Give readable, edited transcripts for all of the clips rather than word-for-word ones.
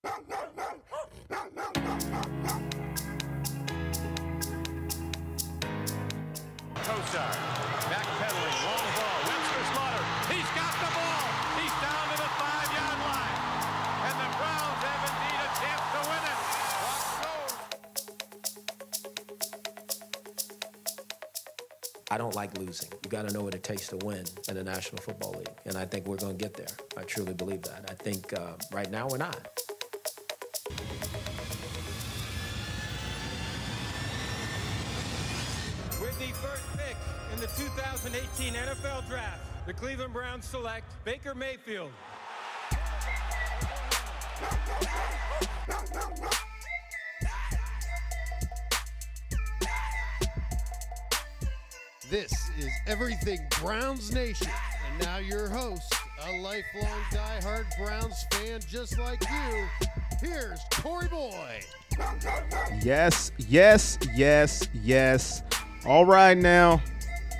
Kosar, backpedaling, long ball, Webster Slaughter, he's got the ball, he's down to the 5-yard line, and the Browns have indeed a chance to win it. I don't like losing. You got to know what it takes to win in the National Football League, and I think we're going to get there. I truly believe that. I think right now we're not. With the first pick in the 2018 NFL Draft, the Cleveland Browns select Baker Mayfield. This is Everything Browns Nation, and now your host, a lifelong diehard Browns fan just like you, here's Corey Boyd. Yes, yes, yes, yes. All right now,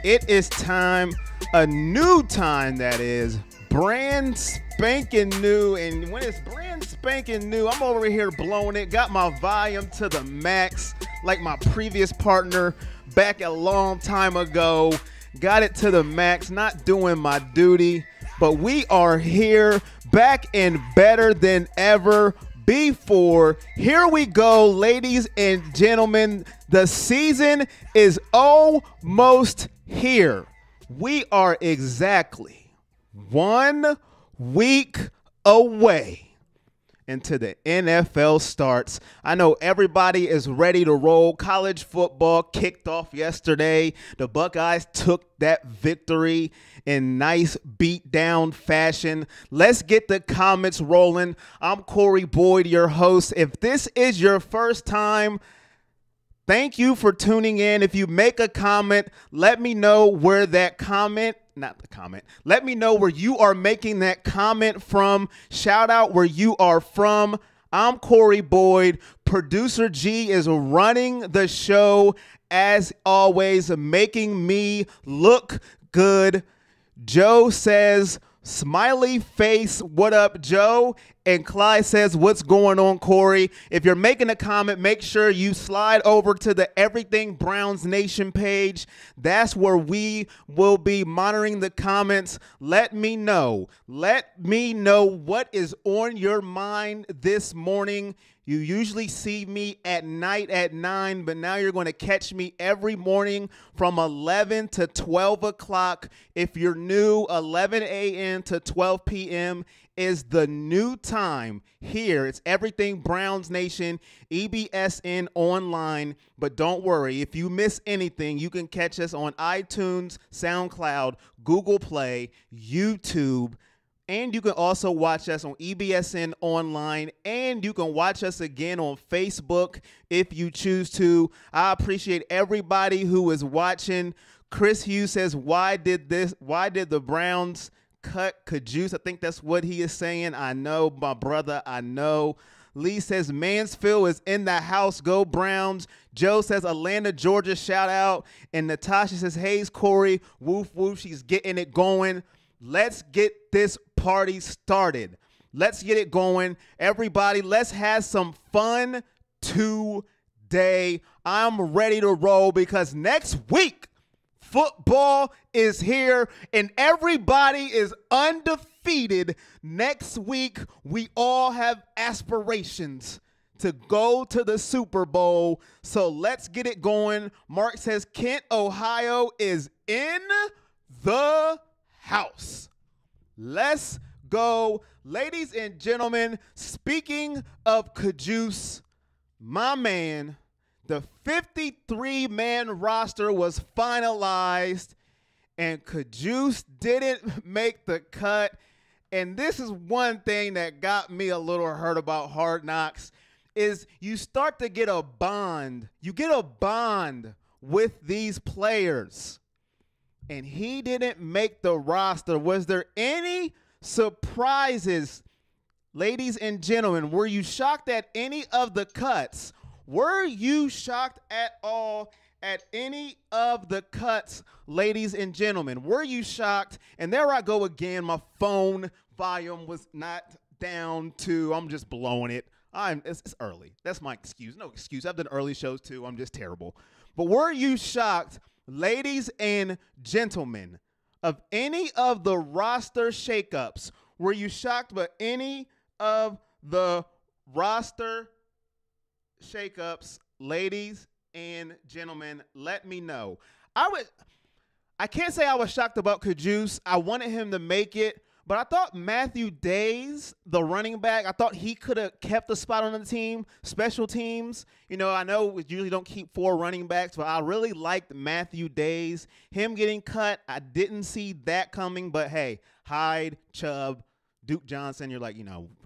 it is time, a new time that is, brand spanking new, and when it's brand spanking new, I'm over here blowing it, got my volume to the max, like my previous partner back a long time ago, got it to the max, not doing my duty, but we are here, back and better than ever before. Here we go, ladies and gentlemen. The season is almost here. We are exactly 1 week away until the NFL starts. I know everybody is ready to roll. College football kicked off yesterday. The Buckeyes took that victory in nice beat-down fashion. Let's get the comments rolling. I'm Corey Boyd, your host. If this is your first time, thank you for tuning in. If you make a comment, let me know where that comment, let me know where you are making that comment from. Shout out where you are from. I'm Corey Boyd. Producer G is running the show as always, making me look good. Joe says, smiley face, what up, Joe? And Clyde says, what's going on, Corey? If you're making a comment, make sure you slide over to the Everything Browns Nation page. That's where we will be monitoring the comments. Let me know. Let me know what is on your mind this morning. You usually see me at night at 9, but now you're going to catch me every morning from 11 to 12 o'clock. If you're new, 11 a.m. to 12 p.m. is the new time here. It's Everything Browns Nation, EBSN online. But don't worry, if you miss anything, you can catch us on iTunes, SoundCloud, Google Play, YouTube, and you can also watch us on EBSN online, and you can watch us again on Facebook if you choose to. I appreciate everybody who is watching. Chris Hughes says, why did the Browns cut Cajuice? I think that's what he is saying. I know, my brother, I know. Lee says, Mansfield is in the house. Go Browns. Joe says, Atlanta, Georgia, shout out. And Natasha says, hey, Corey, woof, woof. She's getting it going. Let's get this party started. Let's get it going. Everybody, let's have some fun today. I'm ready to roll because next week, football is here and everybody is undefeated. Next week, we all have aspirations to go to the Super Bowl. So let's get it going. Mark says Kent, Ohio is in the house. Let's go. Ladies and gentlemen, speaking of Cajuice, my man, the 53-man roster was finalized, and Cajuice didn't make the cut. And this is one thing that got me a little hurt about Hard Knocks, is you start to get a bond. You get a bond with these players. And he didn't make the roster. Was there any surprises, ladies and gentlemen? Were you shocked at any of the cuts? Were you shocked at all at any of the cuts, ladies and gentlemen? Were you shocked? And there I go again. My phone volume was not down to, I'm just blowing it. It's early. That's my excuse. No excuse. I've done early shows too. I'm just terrible. But were you shocked, ladies and gentlemen, of any of the roster shakeups? Were you shocked by any of the roster shakeups, ladies and gentlemen? Let me know. I can't say I was shocked about Cajuice. I wanted him to make it, but I thought Matthew Days, the running back, I thought he could have kept a spot on the team. Special teams, I know we usually don't keep 4 running backs, but I really liked Matthew Days. Him getting cut, I didn't see that coming, but hey, Hyde, Chubb, Duke Johnson, you're like,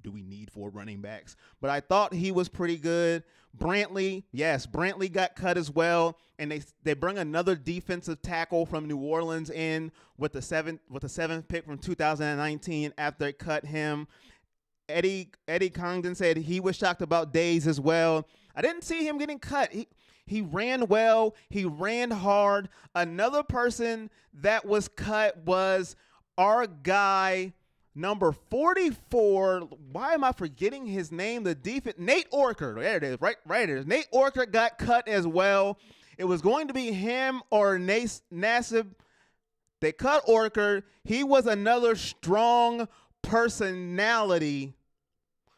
do we need 4 running backs? But I thought he was pretty good. Brantley, yes, Brantley got cut as well, and they bring another defensive tackle from New Orleans in with the seventh pick from 2019 after they cut him. Eddie Congdon said he was shocked about Days as well. I didn't see him getting cut. He ran well. He ran hard. Another person that was cut was our guy, number 44. Why am I forgetting his name? The defense, Nate Orchard. There it is. Right it is. Nate Orchard got cut as well. It was going to be him or Nassib. They cut Orchard. He was another strong personality.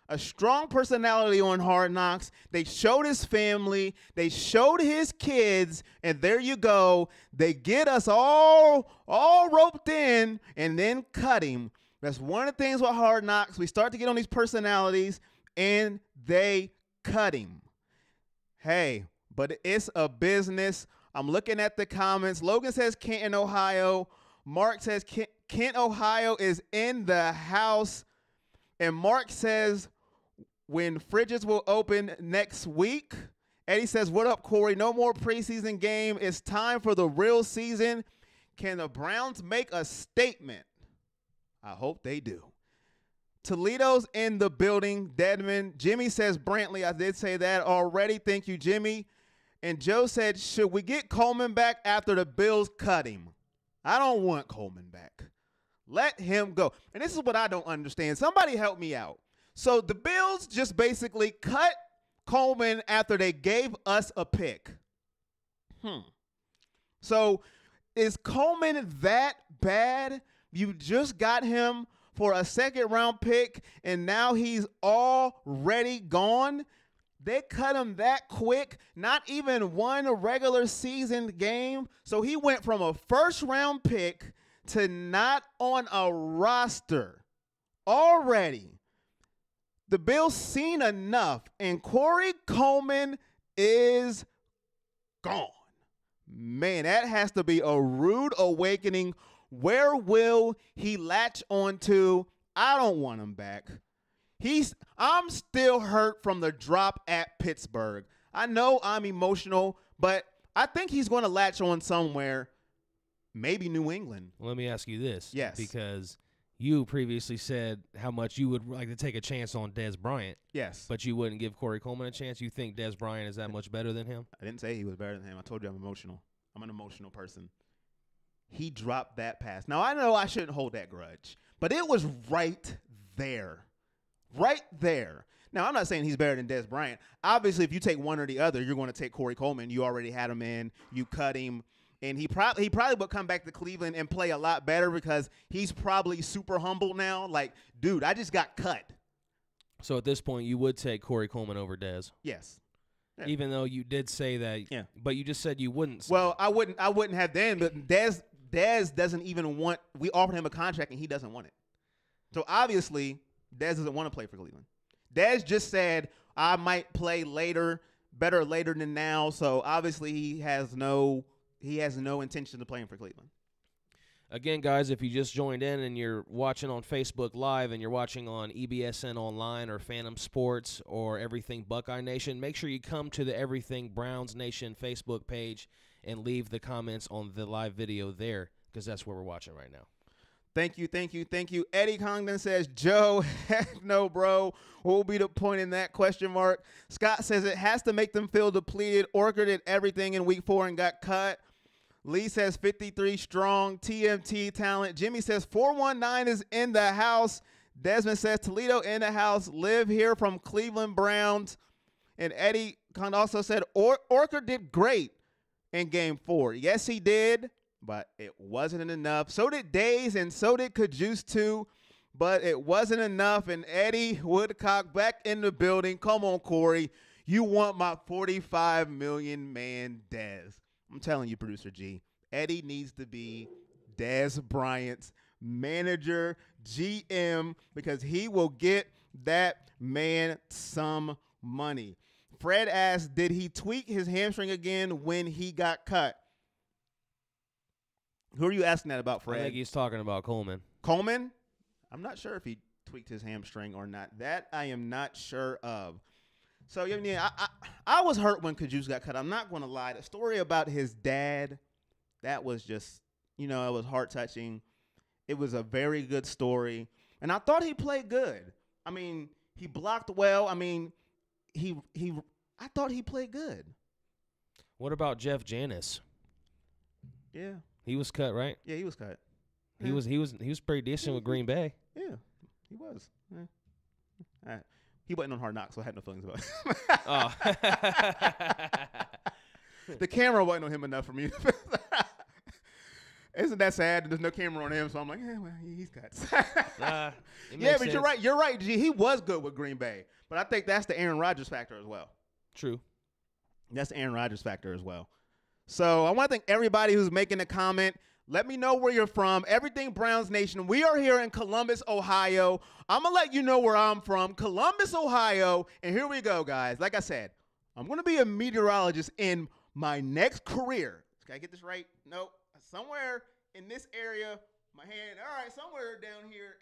A strong personality on Hard Knocks. They showed his family. They showed his kids. And there you go. They get us all roped in and then cut him. That's one of the things with Hard Knocks. We start to get on these personalities, and they cut him. Hey, but it's a business. I'm looking at the comments. Logan says Canton, Ohio. Mark says Kent, Ohio is in the house. And Mark says when fridges will open next week. Eddie says, what up, Corey? No more preseason game. It's time for the real season. Can the Browns make a statement? I hope they do. Toledo's in the building. Deadman. Jimmy says Brantley. I did say that already. Thank you, Jimmy. And Joe said, should we get Coleman back after the Bills cut him? I don't want Coleman back. Let him go. And this is what I don't understand. Somebody help me out. So the Bills just basically cut Coleman after they gave us a pick. So is Coleman that bad? You just got him for a second-round pick, and now he's already gone? They cut him that quick, not even one regular season game. So he went from a first-round pick to not on a roster already. The Bills seen enough, and Corey Coleman is gone. Man, that has to be a rude awakening. Where will he latch on to? I don't want him back. I'm still hurt from the drop at Pittsburgh. I know I'm emotional, but I think he's going to latch on somewhere, maybe New England. Let me ask you this. Yes. Because you previously said how much you would like to take a chance on Dez Bryant. Yes. But you wouldn't give Corey Coleman a chance? You think Dez Bryant is that much better than him? I didn't say he was better than him. I told you I'm emotional. I'm an emotional person. He dropped that pass. Now, I know I shouldn't hold that grudge, but it was right there. Right there. Now, I'm not saying he's better than Dez Bryant. Obviously, if you take one or the other, you're going to take Corey Coleman. You already had him in. You cut him. And he probably would come back to Cleveland and play a lot better because he's probably super humble now. Like, dude, I just got cut. So at this point, you would take Corey Coleman over Dez? Yes. Yeah. Even though you did say that. Yeah. But you just said you wouldn't. Say. Well, I wouldn't have then, but Dez doesn't even want – we offered him a contract, and he doesn't want it. So, obviously, Dez doesn't want to play for Cleveland. Dez just said, I might play later, better later than now. So, obviously, he has no intention of playing for Cleveland. Again, guys, if you just joined in and you're watching on Facebook Live and you're watching on EBSN Online or Phantom Sports or Everything Buckeye Nation, make sure you come to the Everything Browns Nation Facebook page and leave the comments on the live video there because that's where we're watching right now. Thank you. Eddie Congdon says, Joe, heck no, bro. What will be the point in that question mark? Scott says it has to make them feel depleted. Orchard did everything in week 4 and got cut. Lee says 53 strong. TMT talent. Jimmy says 419 is in the house. Desmond says Toledo in the house. Live here from Cleveland Browns. And Eddie kind of also said Orker did great in Game 4. Yes, he did, but it wasn't enough. So did Days, and so did Cajuice too, but it wasn't enough. And Eddie Woodcock back in the building. Come on, Corey. You want my $45 million man, Dez. I'm telling you, Producer G, Eddie needs to be Dez Bryant's manager, GM, because he will get that man some money. Fred asked, did he tweak his hamstring again when he got cut? Who are you asking that about, Fred? I think he's talking about Coleman. Coleman? I'm not sure if he tweaked his hamstring or not. That I am not sure of. So, yeah, I was hurt when Cajuice got cut. I'm not going to lie. The story about his dad, that was just, it was heart-touching. It was a very good story. And I thought he played good. I mean, he blocked well. I mean, I thought he played good. What about Jeff Janis? Yeah. He was cut, right? Yeah, he was cut. He was pretty decent with Green Bay. Yeah, he was. Yeah. All right. He wasn't on Hard Knocks, so I had no feelings about it. Oh. The camera wasn't on him enough for me. Isn't that sad? There's no camera on him, so I'm like, well, he's cut. Yeah, but sense. you're right. You're right, G. He was good with Green Bay, but I think that's the Aaron Rodgers factor as well. True. That's the Aaron Rodgers factor as well. So I want to thank everybody who's making a comment. Let me know where you're from. Everything Browns Nation. We are here in Columbus, Ohio. I'm going to let you know where I'm from. Columbus, Ohio. And here we go, guys. Like I said, I'm going to be a meteorologist in my next career. Can I get this right? Nope. Somewhere in this area, my hand. All right, somewhere down here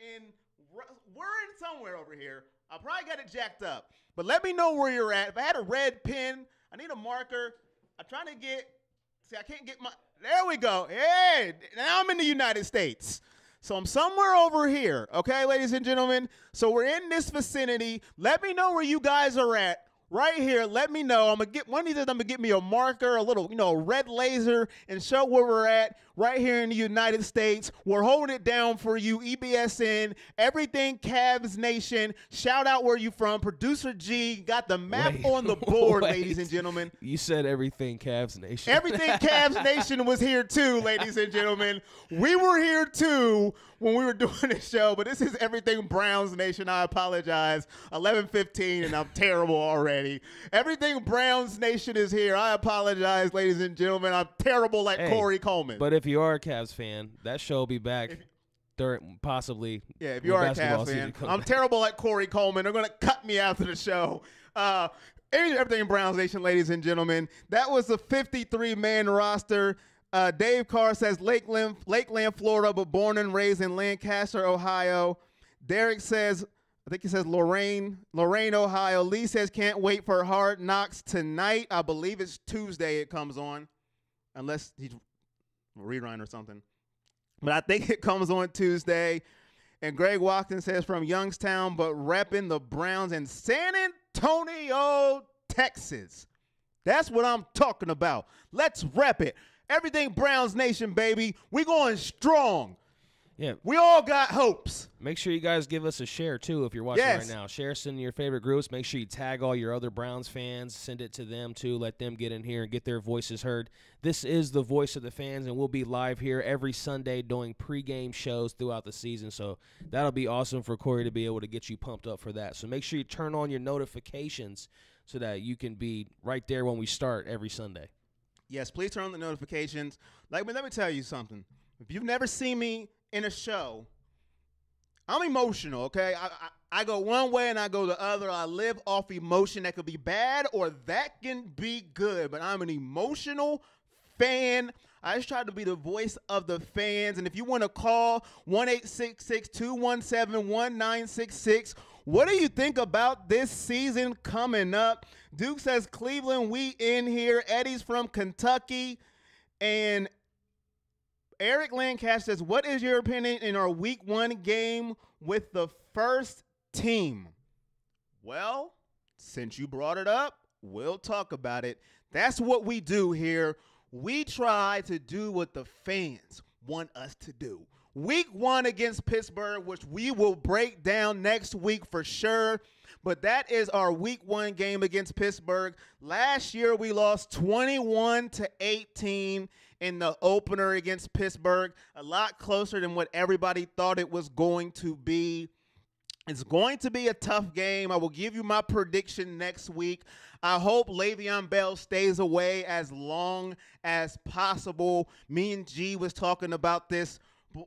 we're in somewhere over here. I probably got it jacked up. But let me know where you're at. If I had a red pen, I need a marker. I'm trying to I can't get there we go. Hey, now I'm in the United States. So I'm somewhere over here, okay, ladies and gentlemen? So we're in this vicinity. Let me know where you guys are at. Right here, let me know. I'm going to get one of these. I'm going to get me a marker, a little, a red laser, and show where we're at right here in the United States. We're holding it down for you, EBSN, everything Cavs Nation. Shout out where you from. Producer G got the map on the board, ladies and gentlemen. You said everything Cavs Nation. Everything Cavs Nation was here too, ladies and gentlemen. We were here too when we were doing this show, but this is everything Browns Nation. I apologize. 11:15, and I'm terrible already. Everything Browns Nation is here. I apologize, ladies and gentlemen. I'm terrible like Corey Coleman. But if you are a Cavs fan, that show will be back during possibly. Yeah, if you are a Cavs fan, I'm terrible like Corey Coleman. They're going to cut me after the show. Everything Browns Nation, ladies and gentlemen. That was the 53-man roster. Dave Carr says Lakeland, Florida, but born and raised in Lancaster, Ohio. Derek says, I think he says Lorain, Ohio. Lee says can't wait for Hard Knocks tonight. I believe it's Tuesday it comes on, unless he's rerun or something. But I think it comes on Tuesday. And Greg Watkins says from Youngstown, but repping the Browns in San Antonio, Texas. That's what I'm talking about. Let's rep it. Everything Browns Nation, baby. We going strong. Yeah. We all got hopes. Make sure you guys give us a share, too, if you're watching right now. Share us in your favorite groups. Make sure you tag all your other Browns fans. Send it to them, too. Let them get in here and get their voices heard. This is the voice of the fans, and we'll be live here every Sunday doing pregame shows throughout the season. So that'll be awesome for Corey to be able to get you pumped up for that. So make sure you turn on your notifications so that you can be right there when we start every Sunday. Yes, please turn on the notifications. Let me tell you something. If you've never seen me in a show, I'm emotional, okay? I go one way and I go the other. I live off emotion. That could be bad or that can be good, but I'm an emotional fan. I just try to be the voice of the fans. And if you want to call 1-866-217-1966, what do you think about this season coming up? Duke says, Cleveland, we in here. Eddie's from Kentucky. And Eric Lancaster says, what is your opinion in our week 1 game with the first team? Well, since you brought it up, we'll talk about it. That's what we do here. We try to do what the fans want us to do. Week 1 against Pittsburgh, which we will break down next week for sure. But that is our Week 1 game against Pittsburgh. Last year, we lost 21-18 in the opener against Pittsburgh. A lot closer than what everybody thought it was going to be. It's going to be a tough game. I will give you my prediction next week. I hope Le'Veon Bell stays away as long as possible. Me and G was talking about this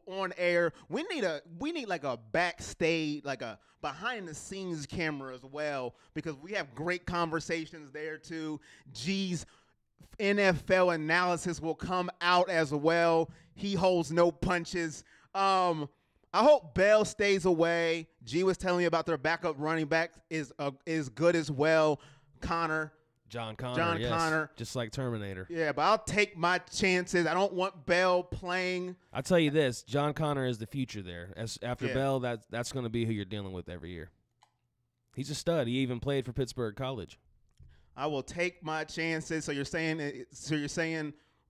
on air. We need like a backstage, like a behind the scenes camera as well, because we have great conversations there too. G's NFL analysis will come out as well. He holds no punches. I hope Bell stays away. G was telling me about their backup running back is good as well. John Connor, yes. Connor. Just like Terminator. Yeah, but I'll take my chances. I don't want Bell playing. I'll tell you this, John Connor is the future there. After Yeah. Bell, that's going to be who you're dealing with every year. He's a stud. He even played for Pittsburgh College. I will take my chances. So you're saying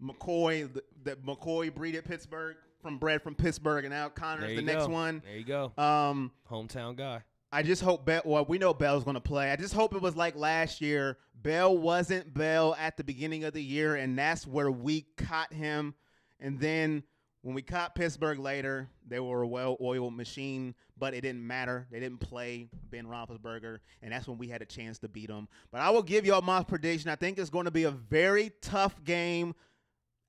McCoy, that McCoy breeded Pittsburgh, bred from Pittsburgh, and now Connor's the next one. There you go. Hometown guy. I just hope Bell. Well, we know Bell's going to play. I just hope it was like last year. Bell wasn't Bell at the beginning of the year, and that's where we caught him. And then when we caught Pittsburgh later, they were a well-oiled machine, but it didn't matter. They didn't play Ben Roethlisberger, and that's when we had a chance to beat them. But I will give y'all my prediction. I think it's going to be a very tough game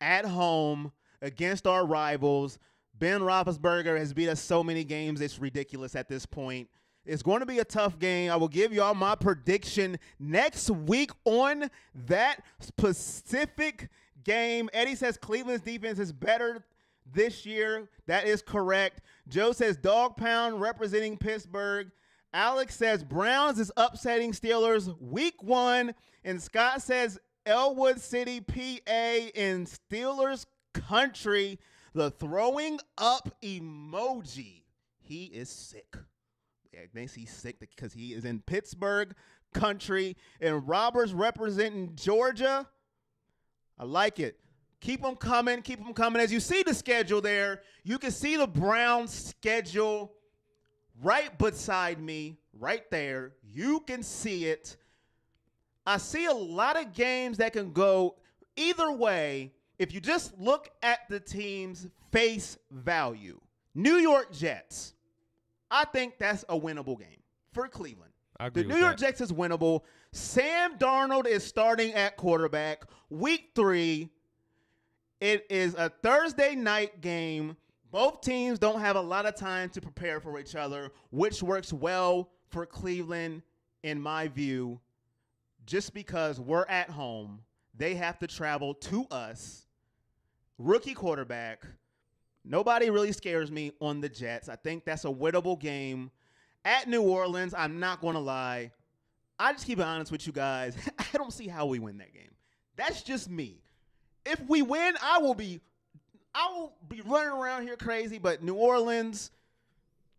at home against our rivals. Ben Roethlisberger has beat us so many games, it's ridiculous at this point. It's going to be a tough game. I will give y'all my prediction next week on that specific game. Eddie says Cleveland's defense is better this year. That is correct. Joe says Dog Pound representing Pittsburgh. Alex says Browns is upsetting Steelers week 1. And Scott says Elwood City, PA in Steelers country. The throwing up emoji. He is sick. Yeah, thinks he's sick because he is in Pittsburgh country. And Roberts representing Georgia. I like it. Keep them coming. Keep them coming. As you see the schedule there, you can see the Browns schedule right beside me, right there. You can see it. I see a lot of games that can go either way if you just look at the team's face value. New York Jets. I think that's a winnable game for Cleveland. I agree The with New York that. Jets is winnable. Sam Darnold is starting at quarterback. Week 3. It is a Thursday night game. Both teams don't have a lot of time to prepare for each other, which works well for Cleveland in my view. Just because we're at home, they have to travel to us. Rookie quarterback. Nobody really scares me on the Jets. I think that's a winnable game. At New Orleans, I'm not going to lie. I just keep it honest with you guys. I don't see how we win that game. That's just me. If we win, I will be running around here crazy, but New Orleans,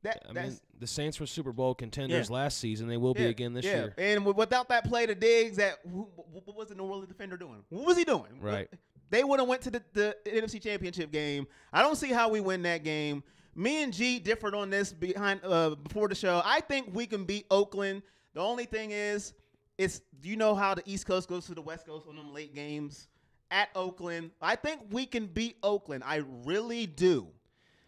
I mean, the Saints were Super Bowl contenders last season. They will be again this year. And without that play to Diggs, what was the New Orleans defender doing? What was he doing? Right. They would have went to the NFC Championship game. I don't see how we win that game. Me and G differed on this before the show. I think we can beat Oakland. The only thing is, do you know how the East Coast goes to the West Coast on them late games? At Oakland, I think we can beat Oakland. I really do.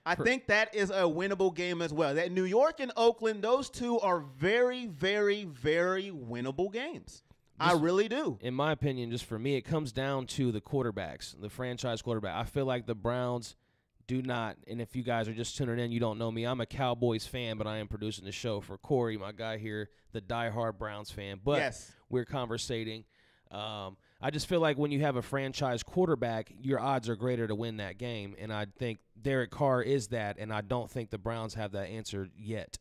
I think that is a winnable game as well. That New York and Oakland, those two are very, very, very winnable games. I really do. In my opinion, just for me, it comes down to the quarterbacks, the franchise quarterback. I feel like the Browns do not, and if you guys are just tuning in, you don't know me. I'm a Cowboys fan, but I am producing the show for Corey, my guy here, the diehard Browns fan. But we're conversating. I just feel like when you have a franchise quarterback, your odds are greater to win that game, and I think Derek Carr is that, and I don't think the Browns have that answer yet.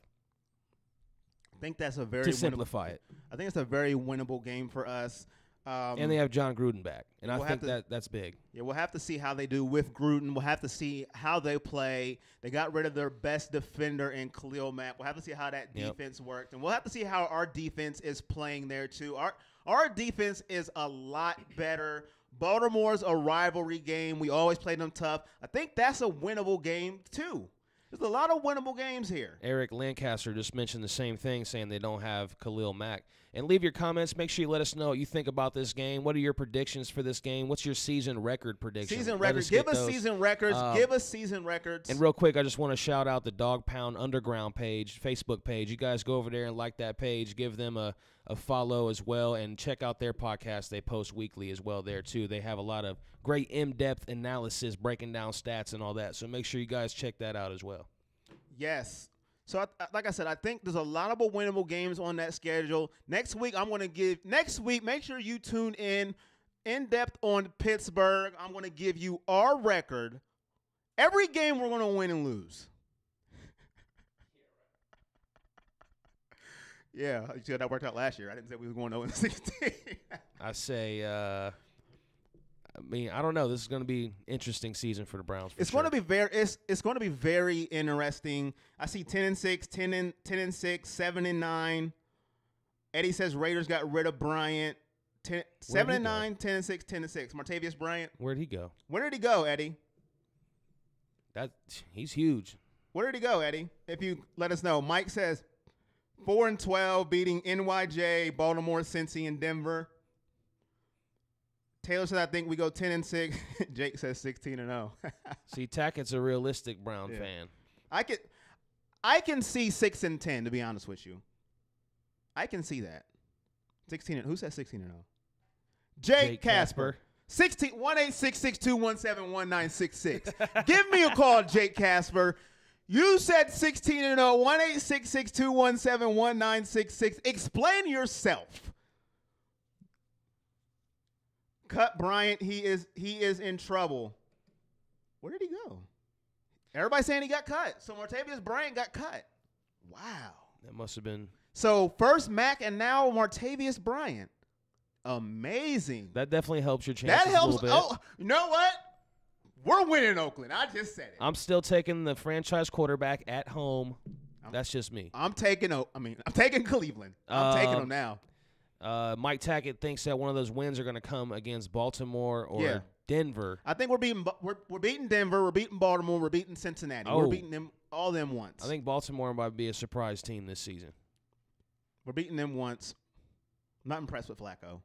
I think that's a very To simplify it. I think it's a very winnable game for us. And they have John Gruden back, and I think that's big. Yeah, we'll have to see how they do with Gruden. We'll have to see how they play. They got rid of their best defender in Khalil Mack. We'll have to see how that defense worked, and we'll have to see how our defense is playing there too. Our defense is a lot better Baltimore's a rivalry game. We always play them tough. I think that's a winnable game, too. There's a lot of winnable games here. Eric Lancaster just mentioned the same thing, saying they don't have Khalil Mack. And leave your comments. Make sure you let us know what you think about this game. What are your predictions for this game? What's your season record prediction? Season records. Give us season records. Give us season records. And real quick, I just want to shout out the Dog Pound Underground page, Facebook page. You guys go over there and like that page. Give them a follow as well, and check out their podcast. They post weekly as well there, too. They have a lot of great in-depth analysis, breaking down stats and all that. So make sure you guys check that out as well. Yes. So, like I said, I think there's a lot of winnable games on that schedule. Next week, make sure you tune in depth on Pittsburgh. I'm going to give you our record. Every game we're going to win and lose. Yeah, you see how that worked out last year. I didn't say we were going 0-16. I say, I don't know. This is going to be an interesting season for the Browns. It's going to be it's going to be very interesting. I see 10-6, 10-6, 7-9. Eddie says Raiders got rid of Bryant. 7-9, 10-6, 10-6. Martavius Bryant. Where'd he go? Where did he go, Eddie? He's huge. Where did he go, Eddie? If you let us know. Mike says 4-12, beating NYJ, Baltimore, Cincy, and Denver. Taylor said, I think we go 10-6. Jake says 16-0. See, Tackett's a realistic Brown fan. I can see 6-10, to be honest with you. I can see that. 16. Who said 16-0? Jake Casper. 1-866-217-1966. Give me a call, Jake Casper. You said 16-0. 1-866-217-1966. Explain yourself. Cut Bryant. He is in trouble. Where did he go? Everybody's saying he got cut. So Martavius Bryant got cut. Wow. That must have been. So first Mack and now Martavius Bryant. Amazing. That definitely helps your chances. That helps. A little bit. Oh, you know what? We're winning Oakland. I just said it. I'm still taking the franchise quarterback at home. That's just me. I'm taking Cleveland. I'm taking them now. Mike Tackett thinks that one of those wins are going to come against Baltimore or Denver. I think we're beating Denver. We're beating Baltimore. We're beating Cincinnati. We're beating all them once. I think Baltimore might be a surprise team this season. We're beating them once. I'm not impressed with Flacco.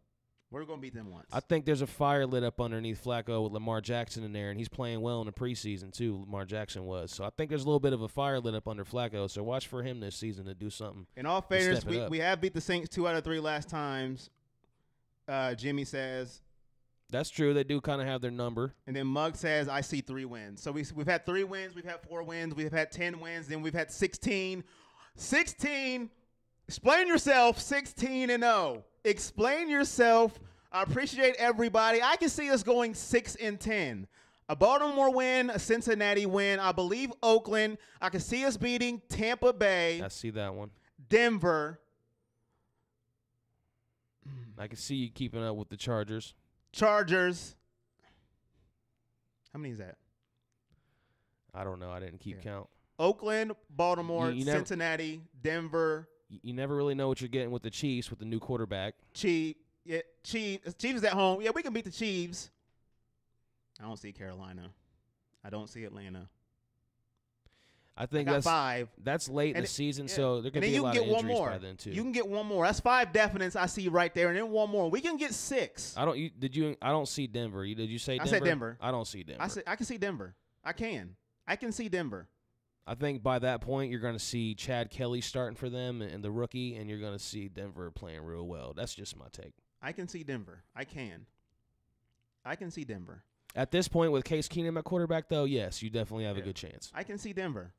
We're going to beat them once. I think there's a fire lit up underneath Flacco with Lamar Jackson in there, and he's playing well in the preseason too. Lamar Jackson was. So I think there's a little bit of a fire lit up under Flacco. So watch for him this season to do something. In all fairness, we have beat the Saints 2 out of 3 last times. Jimmy says. That's true. They do kind of have their number. And then Mugg says, I see 3 wins. So we've had 3 wins. We've had 4 wins. We've had 10 wins. Then we've had 16. 16. Explain yourself. 16-0. Explain yourself. I appreciate everybody. I can see us going 6-10. A Baltimore win, a Cincinnati win. I believe Oakland. I can see us beating Tampa Bay. I see that one. Denver. I can see you keeping up with the Chargers. Chargers. How many is that? I don't know. I didn't keep count. Oakland, Baltimore, Cincinnati, Denver. You never really know what you're getting with the Chiefs with the new quarterback. Chiefs is at home. Yeah, we can beat the Chiefs. I don't see Carolina. I don't see Atlanta. I think that's 5. That's late in the season, so there could be a lot of injuries by then too. You can get one more. That's 5 definites I see right there, and then one more. We can get 6. I don't see Denver. Did you say Denver? I said Denver. I don't see Denver. I can see Denver. I can see Denver. I think by that point you're going to see Chad Kelly starting for them and the rookie, and you're going to see Denver playing real well. That's just my take. I can see Denver. I can see Denver. At this point with Case Keenum at quarterback, though, yes, you definitely have a good chance. I can see Denver.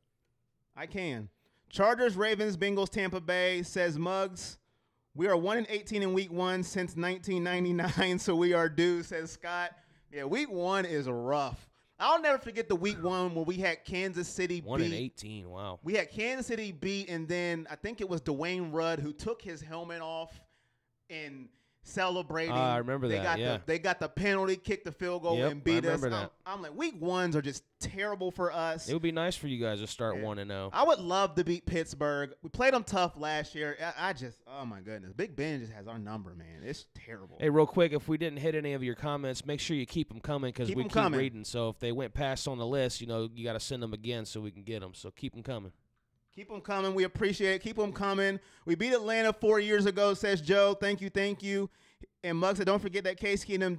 I can. Chargers, Ravens, Bengals, Tampa Bay, says Muggs. We are 1-18 in week 1 since 1999, so we are due, says Scott. Yeah, week 1 is rough. I'll never forget the week 1 where we had Kansas City 1-18, wow. We had Kansas City beat, and then I think it was Dwayne Rudd who took his helmet off and celebrating. I remember that. They got the penalty, kicked the field goal, and beat us. That. I'm like, week ones are just terrible for us. It would be nice for you guys to start 1-0. I would love to beat Pittsburgh. We played them tough last year. Oh my goodness, Big Ben just has our number, man. It's terrible. Hey, real quick, if we didn't hit any of your comments, make sure you keep them coming because we keep reading. So if they went past on the list, you got to send them again so we can get them. So keep them coming. Keep them coming. We appreciate it. Keep them coming. We beat Atlanta 4 years ago, says Joe. Thank you. And Muggs said, don't forget that Case Keenum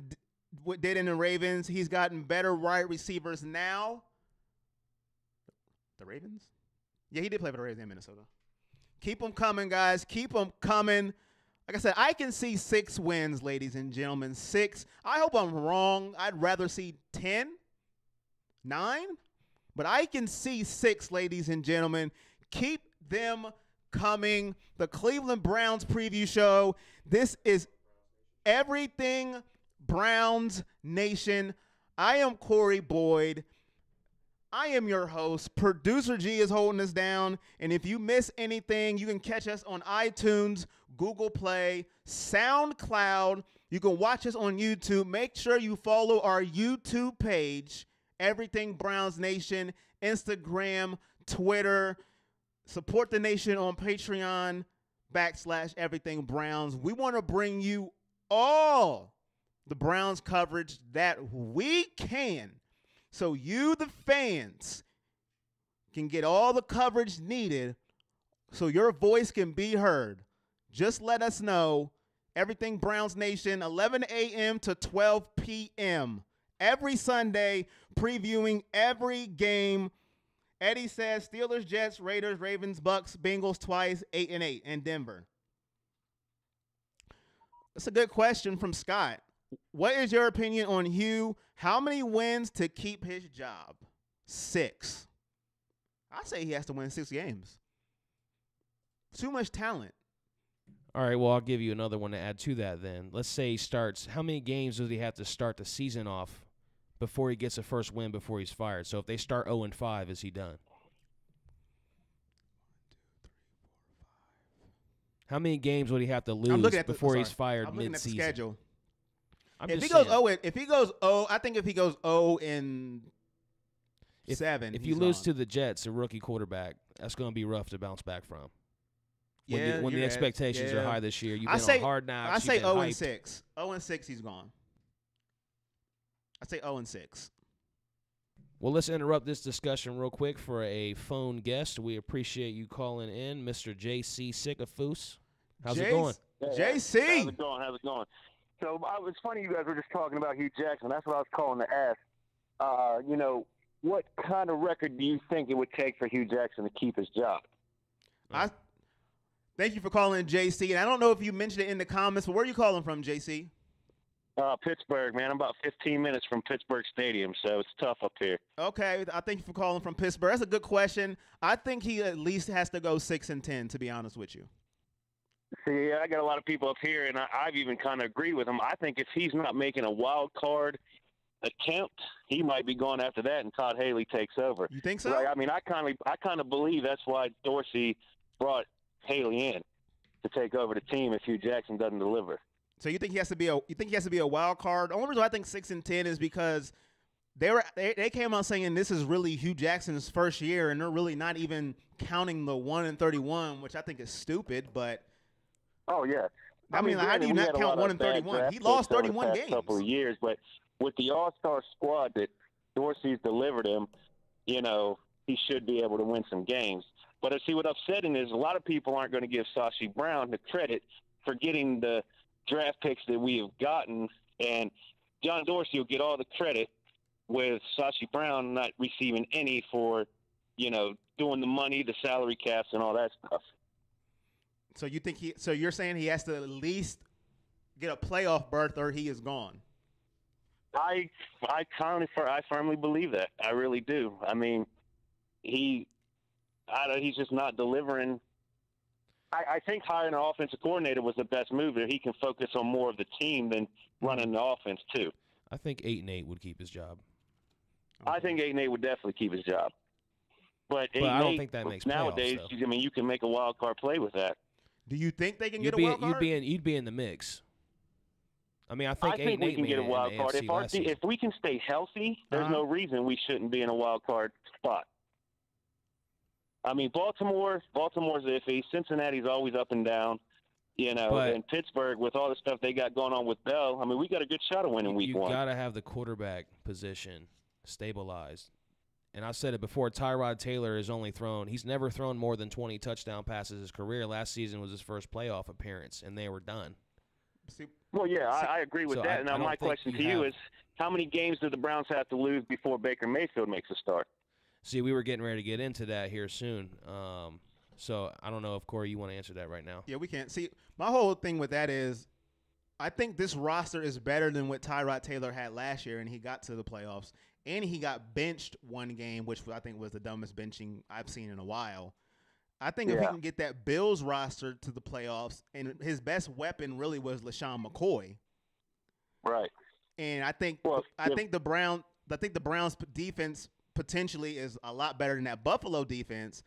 did in the Ravens. He's gotten better wide receivers now. The Ravens? Yeah, he did play for the Ravens in Minnesota. Keep them coming, guys. Keep them coming. Like I said, I can see 6 wins, ladies and gentlemen. 6. I hope I'm wrong. I'd rather see 10, 9. But I can see 6, ladies and gentlemen. Keep them coming. The Cleveland Browns preview show. This is Everything Browns Nation. I am Corey Boyd. I am your host. Producer G is holding us down. And if you miss anything, you can catch us on iTunes, Google Play, SoundCloud. You can watch us on YouTube. Make sure you follow our YouTube page, Everything Browns Nation, Instagram, Twitter. Support the nation on Patreon /Everything Browns. We want to bring you all the Browns coverage that we can, so you, the fans, can get all the coverage needed so your voice can be heard. Just let us know. Everything Browns Nation, 11 a.m. to 12 p.m. every Sunday, previewing every game. Eddie says Steelers, Jets, Raiders, Ravens, Bucks, Bengals twice, 8-8, and Denver. That's a good question from Scott. What is your opinion on Hugh? How many wins to keep his job? 6. I say he has to win 6 games. Too much talent. All right, well, I'll give you another one to add to that then. Let's say he starts. How many games does he have to start the season off before he gets a first win before he's fired? So if they start 0-5, is he done? 1, 2, 3, 4, 5. How many games would he have to lose before he's fired mid-season? I'm looking at the schedule. If he goes 0, I think if he goes 0-7, if you lose to the Jets, a rookie quarterback, that's going to be rough to bounce back from. When the expectations are high this year, you've been on Hard Knocks. I say 0-6. 0-6, he's gone. I say 0-6. Well, let's interrupt this discussion real quick for a phone guest. We appreciate you calling in, Mr. J.C. Sycophus. How's it going? J.C. How's it going? So it's funny you guys were just talking about Hugh Jackson. That's what I was calling to ask. What kind of record do you think it would take for Hugh Jackson to keep his job? Thank you for calling, JC. And I don't know if you mentioned it in the comments, but where are you calling from, JC? Pittsburgh, man. I'm about 15 minutes from Pittsburgh Stadium, so it's tough up here. Okay, I thank you for calling from Pittsburgh. That's a good question. I think he at least has to go 6-10, to be honest with you. See, I got a lot of people up here, and I've even kind of agreed with him. I think if he's not making a wild card attempt, he might be going after that, and Todd Haley takes over. You think so? I mean, I kind of believe that's why Dorsey brought Haley in to take over the team if Hugh Jackson doesn't deliver. So you think he has to be a wild card? The only reason I think 6-10 is because they came out saying this is really Hugh Jackson's first year, and they're really not even counting the 1-31, which I think is stupid. But oh yeah, I mean how do you not count 1-31? He lost 31 games. Couple of years, but with the All-Star squad that Dorsey's delivered him, he should be able to win some games. But see, what upsetting is a lot of people aren't going to give Sashi Brown the credit for getting the draft picks that we have gotten, and John Dorsey will get all the credit with Sashi Brown not receiving any for, doing the money, the salary caps, and all that stuff. So you're saying he has to at least get a playoff berth, or he is gone? I firmly believe that. I really do. I mean, he's just not delivering. I think hiring an offensive coordinator was the best move there. He can focus on more of the team than running the offense too. I think 8-8 would keep his job. I think 8-8 would definitely keep his job. But I don't think that makes nowadays. Playoffs, I mean, you can make a wild card play with that. Do you think they can get a wild card? You'd be in the mix. I mean, I think we can get a wild card. If we can stay healthy, there's no reason we shouldn't be in a wild card spot. I mean, Baltimore's iffy. Cincinnati's always up and down. And Pittsburgh, with all the stuff they got going on with Bell, I mean, we got a good shot of winning week 1. You got to have the quarterback position stabilized. And I said it before, Tyrod Taylor he's never thrown more than 20 touchdown passes in his career. Last season was his first playoff appearance, and they were done. Well, yeah, I agree with that. Now, my question to you is, how many games do the Browns have to lose before Baker Mayfield makes a start? See, we were getting ready to get into that here soon. So I don't know if, Corey, you want to answer that right now. Yeah, we can. See, my whole thing with that is I think this roster is better than what Tyrod Taylor had last year, and he got to the playoffs. And he got benched one game, which I think was the dumbest benching I've seen in a while. I think if he can get that Bills roster to the playoffs, and his best weapon really was LaShawn McCoy. Right. And I think the Browns defense potentially is a lot better than that Buffalo defense.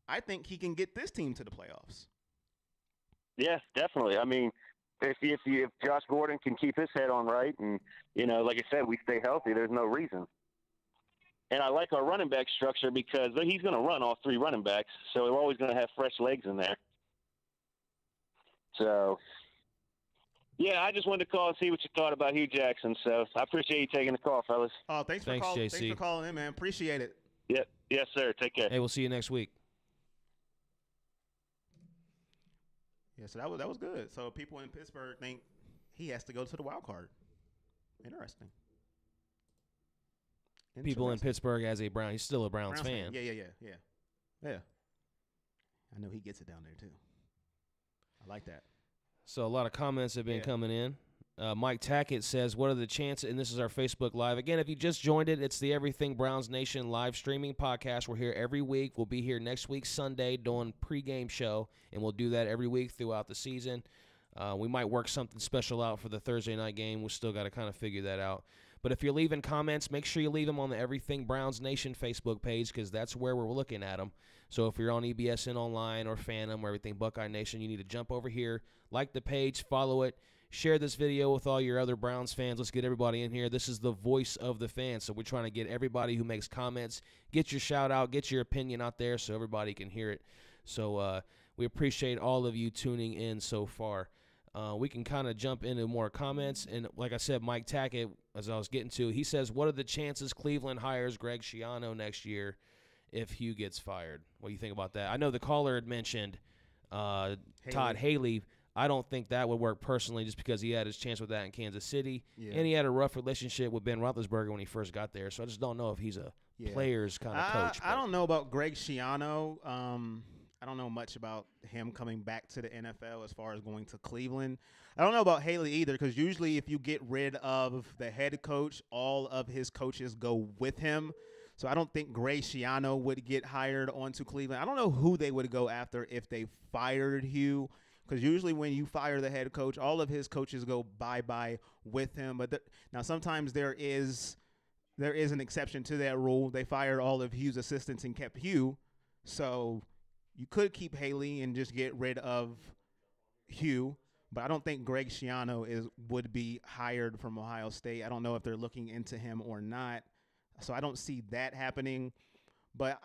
I think he can get this team to the playoffs. Yes, definitely. I mean, if Josh Gordon can keep his head on right, and like I said, we stay healthy, there's no reason. And I like our running back structure because he's going to run all 3 running backs, so we're always going to have fresh legs in there. So, yeah, I just wanted to call and see what you thought about Hugh Jackson. So I appreciate you taking the call, fellas. Oh, thanks for calling. Thanks for calling in, man. Appreciate it. Yep. Yes, sir. Take care. Hey, we'll see you next week. Yeah, so that was good. So people in Pittsburgh think he has to go to the wild card. Interesting. People in Pittsburgh as a Brown, he's still a Browns fan. Yeah. I know he gets it down there too. I like that. So a lot of comments have been coming in. Mike Tackett says, what are the chances, and this is our Facebook Live. Again, if you just joined it, it's the Everything Browns Nation live streaming podcast. We're here every week. We'll be here next week, Sunday, doing pregame show, and we'll do that every week throughout the season. We might work something special out for the Thursday night game. We still got to kind of figure that out. But if you're leaving comments, make sure you leave them on the Everything Browns Nation Facebook page because that's where we're looking at them. So if you're on EBSN Online or Phantom or Everything Buckeye Nation, you need to jump over here, like the page, follow it, share this video with all your other Browns fans. Let's get everybody in here. This is the voice of the fans. So we're trying to get everybody who makes comments, get your shout out, get your opinion out there so everybody can hear it. So we appreciate all of you tuning in so far. We can kind of jump into more comments. And like I said, Mike Tackett, as I was getting to, he says, what are the chances Cleveland hires Greg Schiano next year if Hugh gets fired? What do you think about that? I know the caller had mentioned Todd Haley. I don't think that would work personally just because he had his chance with that in Kansas City. Yeah. And he had a rough relationship with Ben Roethlisberger when he first got there. So I just don't know if he's a player's kind of coach. I don't know about Greg Schiano. I don't know much about him coming back to the NFL as far as going to Cleveland. I don't know about Haley either because usually if you get rid of the head coach, all of his coaches go with him. So I don't think Greg Schiano would get hired onto Cleveland. I don't know who they would go after if they fired Hugh because usually when you fire the head coach, all of his coaches go bye-bye with him. But now sometimes there is an exception to that rule. They fired all of Hugh's assistants and kept Hugh. So you could keep Haley and just get rid of Hugh, but I don't think Greg Schiano would be hired from Ohio State. I don't know if they're looking into him or not, so I don't see that happening. But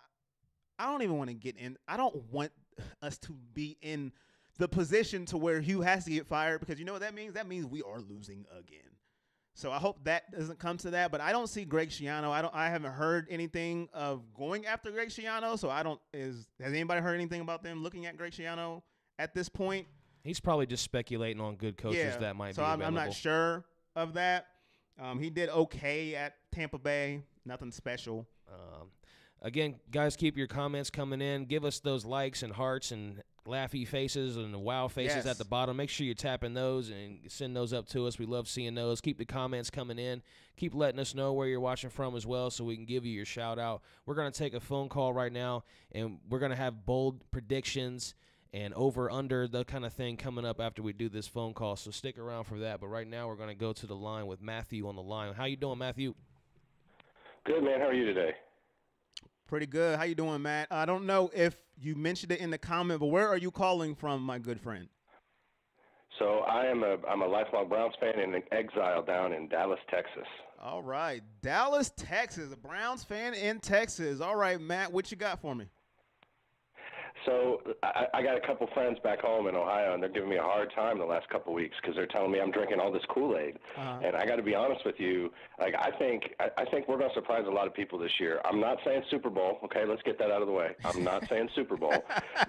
I don't even want to get in. I don't want us to be in the position to where Hugh has to get fired because you know what that means? That means we are losing again. So I hope that doesn't come to that, but I don't see Greg Schiano. I haven't heard anything of going after Greg Schiano, so has anybody heard anything about them looking at Greg Schiano at this point? He's probably just speculating on good coaches that might be available. So I'm not sure of that. He did okay at Tampa Bay, nothing special. Again, guys, keep your comments coming in. Give us those likes and hearts and laughy faces and the wow faces at the bottom. Make sure you're tapping those and send those up to us. We love seeing those. Keep the comments coming in. Keep letting us know where you're watching from as well so we can give you your shout-out. We're going to take a phone call right now, and we're going to have bold predictions and over-under, the kind of thing coming up after we do this phone call. So stick around for that. But right now we're going to go to the line with Matthew on the line. How you doing, Matthew? Good, man. How are you today? Pretty good. How you doing, Matt? I don't know if you mentioned it in the comment, but where are you calling from, my good friend? So I'm a lifelong Browns fan in exile down in Dallas, Texas. All right, Dallas, Texas, a Browns fan in Texas. All right, Matt, what you got for me? So I got a couple friends back home in Ohio, and they're giving me a hard time the last couple weeks because they're telling me I'm drinking all this Kool-Aid. And I got to be honest with you, like I think we're going to surprise a lot of people this year. I'm not saying Super Bowl, okay? Let's get that out of the way. I'm not saying Super Bowl,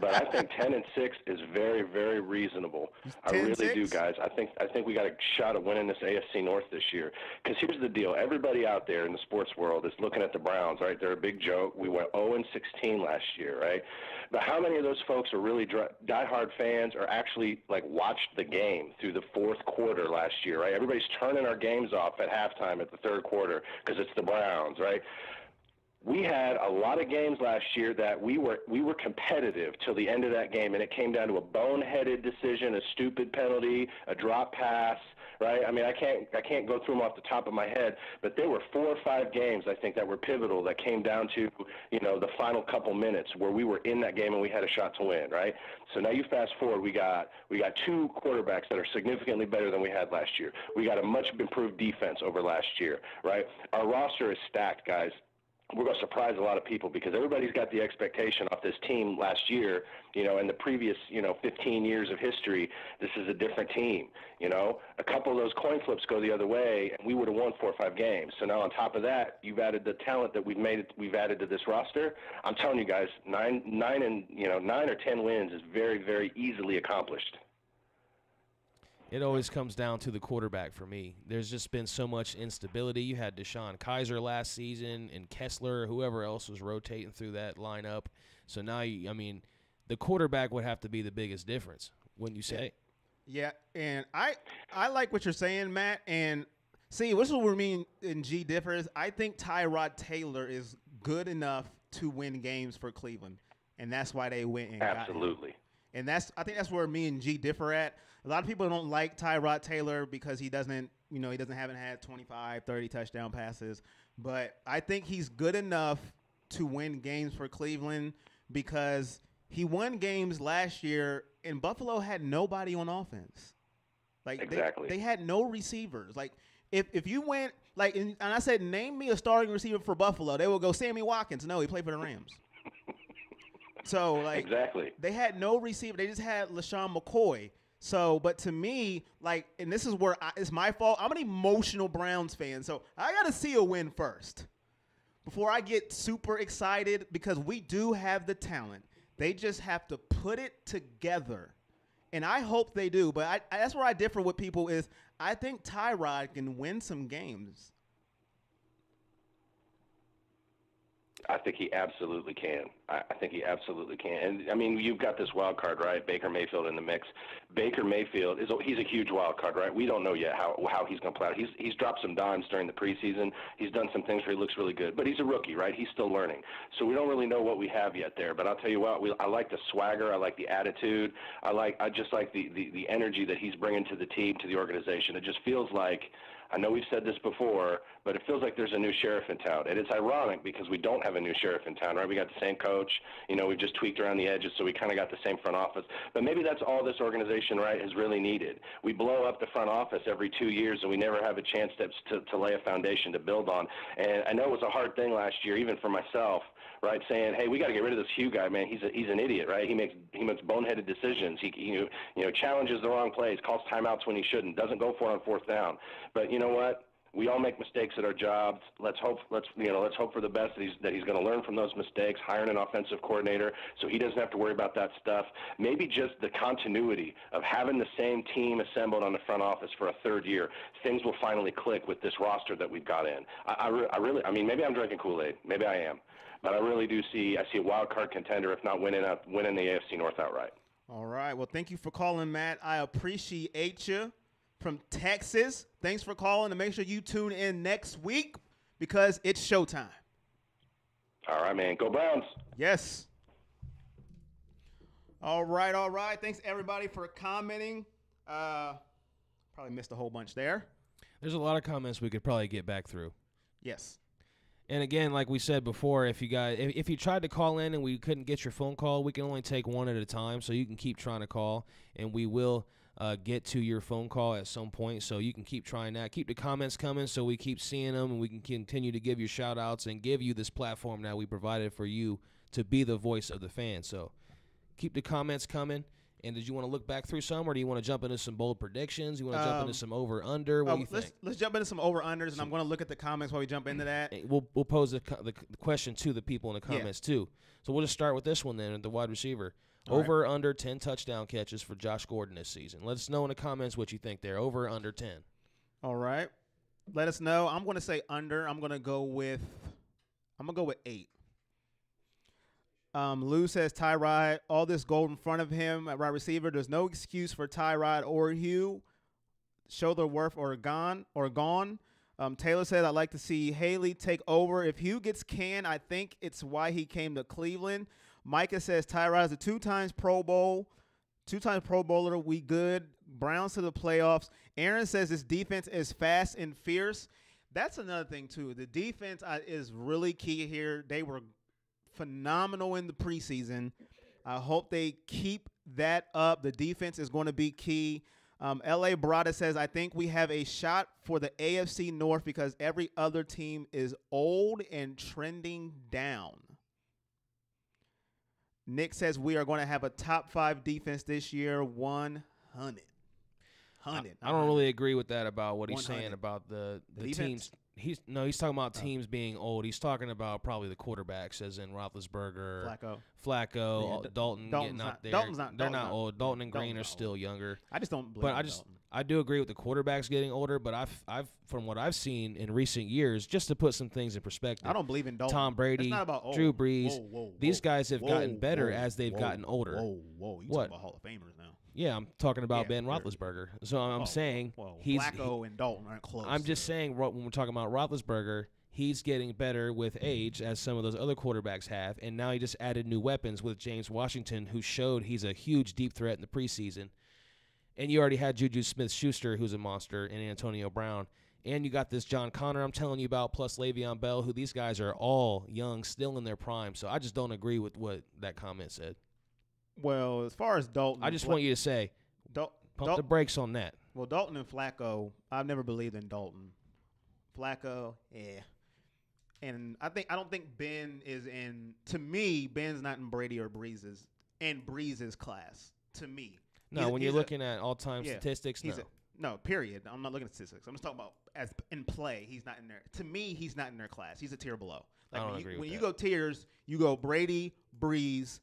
but I think 10-6 is very, very reasonable. I really do, guys. I think we got a shot at winning this AFC North this year. Because here's the deal: everybody out there in the sports world is looking at the Browns, right? They're a big joke. We went 0-16 last year, right? But how many of those folks are really diehard fans or actually like watched the game through the fourth quarter last year, right? Everybody's turning our games off at halftime at the third quarter because it's the Browns, right? We had a lot of games last year that we were competitive till the end of that game, and it came down to a boneheaded decision, a stupid penalty, a drop pass, right? I mean, I can't go through them off the top of my head, but there were 4 or 5 games, I think, that were pivotal that came down to, the final couple minutes where we were in that game and we had a shot to win, right? So now you fast forward, we got 2 quarterbacks that are significantly better than we had last year. We got a much improved defense over last year, right? Our roster is stacked, guys. We're going to surprise a lot of people because everybody's got the expectation off this team last year, in the previous, 15 years of history, this is a different team, A couple of those coin flips go the other way, and we would have won 4 or 5 games. So now on top of that, you've added the talent that we've added to this roster. I'm telling you guys, 9 or 10 wins is very, very easily accomplished. It always comes down to the quarterback for me. There's just been so much instability. You had Deshaun Kaiser last season and Kessler, whoever else was rotating through that lineup. So now, the quarterback would have to be the biggest difference, wouldn't you say? Yeah, and I like what you're saying, Matt. And see, what's what we mean in G differs. I think Tyrod Taylor is good enough to win games for Cleveland, and that's why they went and Absolutely. got him. And I think that's where me and G differ at. A lot of people don't like Tyrod Taylor because he haven't had 25, 30 touchdown passes. But I think he's good enough to win games for Cleveland because he won games last year and Buffalo had nobody on offense. Like exactly. They had no receivers. Like if you went and I said, name me a starting receiver for Buffalo, they will go Sammy Watkins. No, he played for the Rams. So exactly. They had no receiver. They just had LaShawn McCoy. So, but to me, and this is where it's my fault. I'm an emotional Browns fan, so I got to see a win first before I get super excited because we do have the talent. They just have to put it together, and I hope they do. But that's where I differ with people is I think Tyrod can win some games. I think he absolutely can. I think he absolutely can. And, you've got this wild card, right? Baker Mayfield in the mix. Baker Mayfield, he's a huge wild card, right? We don't know yet how he's going to play out. He's dropped some dimes during the preseason. He's done some things where he looks really good. But he's a rookie, right? He's still learning. So we don't really know what we have yet there. But I'll tell you what, I like the swagger. I like the attitude. I just like the energy that he's bringing to the team, to the organization. It just feels like, I know we've said this before, but it feels like there's a new sheriff in town. And it's ironic because we don't have a new sheriff in town, right? We got the same coach. We've just tweaked around the edges, so we kind of got the same front office. But maybe that's all this organization, right, has really needed. We blow up the front office every 2 years, and we never have a chance to lay a foundation to build on. And I know it was a hard thing last year, even for myself, right, saying, hey, we got to get rid of this Hugh guy, man. He's an idiot, right? He makes boneheaded decisions. He challenges the wrong plays, calls timeouts when he shouldn't, doesn't go for it on fourth down. But you know what? We all make mistakes at our jobs. Let's hope for the best that he's going to learn from those mistakes. Hiring an offensive coordinator so he doesn't have to worry about that stuff. Maybe just the continuity of having the same team assembled on the front office for a third year. Things will finally click with this roster that we've got in. I really, maybe I'm drinking Kool-Aid. Maybe I am, but I really do see a wild card contender, if not winning the AFC North outright. All right. Well, thank you for calling, Matt. I appreciate you. From Texas, thanks for calling, and make sure you tune in next week because it's showtime. All right, man. Go Browns. Yes. All right. Thanks, everybody, for commenting. Probably missed a whole bunch there. There's a lot of comments we could probably get back through. Yes. And again, like we said before, if you tried to call in and we couldn't get your phone call, we can only take one at a time, so you can keep trying to call, and we will get to your phone call at some point. So you can keep trying that. Keep the comments coming so we keep seeing them, and we can continue to give you shout-outs and give you this platform that we provided for you to be the voice of the fan. So keep the comments coming. And did you want to look back through some, or do you want to jump into some bold predictions? You want to jump into some over-under? What do you think? Let's jump into some over-unders, and I'm going to look at the comments while we jump into that. We'll pose the question to the people in the comments, too. So we'll just start with this one then, the wide receiver. Over, under 10 touchdown catches for Josh Gordon this season. Let us know in the comments what you think there. Over, under 10. All right. Let us know. I'm going to say under. I'm going to go with 8. Lou says Tyrod, all this gold in front of him at wide receiver. There's no excuse for Tyrod or Hugh. Show their worth or gone. Taylor said, I'd like to see Haley take over. If Hugh gets canned, I think it's why he came to Cleveland. Micah says Tyrod is a 2-time Pro Bowler. We good. Browns to the playoffs. Aaron says this defense is fast and fierce. That's another thing, too. The defense is really key here. They were phenomenal in the preseason. I hope they keep that up. The defense is going to be key. L.A. Barada says, I think we have a shot for the AFC North because every other team is old and trending down. Nick says we are going to have a top 5 defense this year, 100. I don't really agree with that about what he's 100. saying about the defense? teams. He's talking about teams being old. He's talking about probably the quarterbacks, as in Roethlisberger, Flacco, Yeah, Dalton Dalton's getting out there. Dalton's not- They're Dalton's not not- old. Dalton and Green are Dalton's not still old. younger. I just don't believe But in Dalton. I do agree with the quarterbacks getting older. But I've from what I've seen in recent years, just to put some things in perspective, I don't believe in Dalton. Tom Brady, It's not about old. Drew Brees, Whoa, these guys have gotten better whoa, as they've whoa, gotten older. Whoa. You What? talking about Hall of Famers now. Yeah, I'm talking about Yeah, Ben they're- Roethlisberger. So I'm saying he's Flacco and Dalton aren't close. I'm just saying when we're talking about Roethlisberger, he's getting better with age, as some of those other quarterbacks have, and now he just added new weapons with James Washington, who showed he's a huge deep threat in the preseason. And you already had Juju Smith-Schuster, who's a monster, and Antonio Brown. And you got this John Connor I'm telling you about, plus Le'Veon Bell, who these guys are all young, still in their prime. So I just don't agree with what that comment said. Well, as far as Dalton, I just want you to say, pump the brakes on that. Well, Dalton and Flacco, I've never believed in Dalton. Flacco, yeah. And I don't think Ben is in. To me, Ben's not in Brady or Breeze's class. To me, No, when you're looking at all-time yeah, statistics, no. No, period. I'm not looking at statistics. I'm just talking about as in play. He's not in there. To me, he's not in their class. He's a tier below. Like I don't when agree you, with when you that. go tiers, you go Brady, Breeze,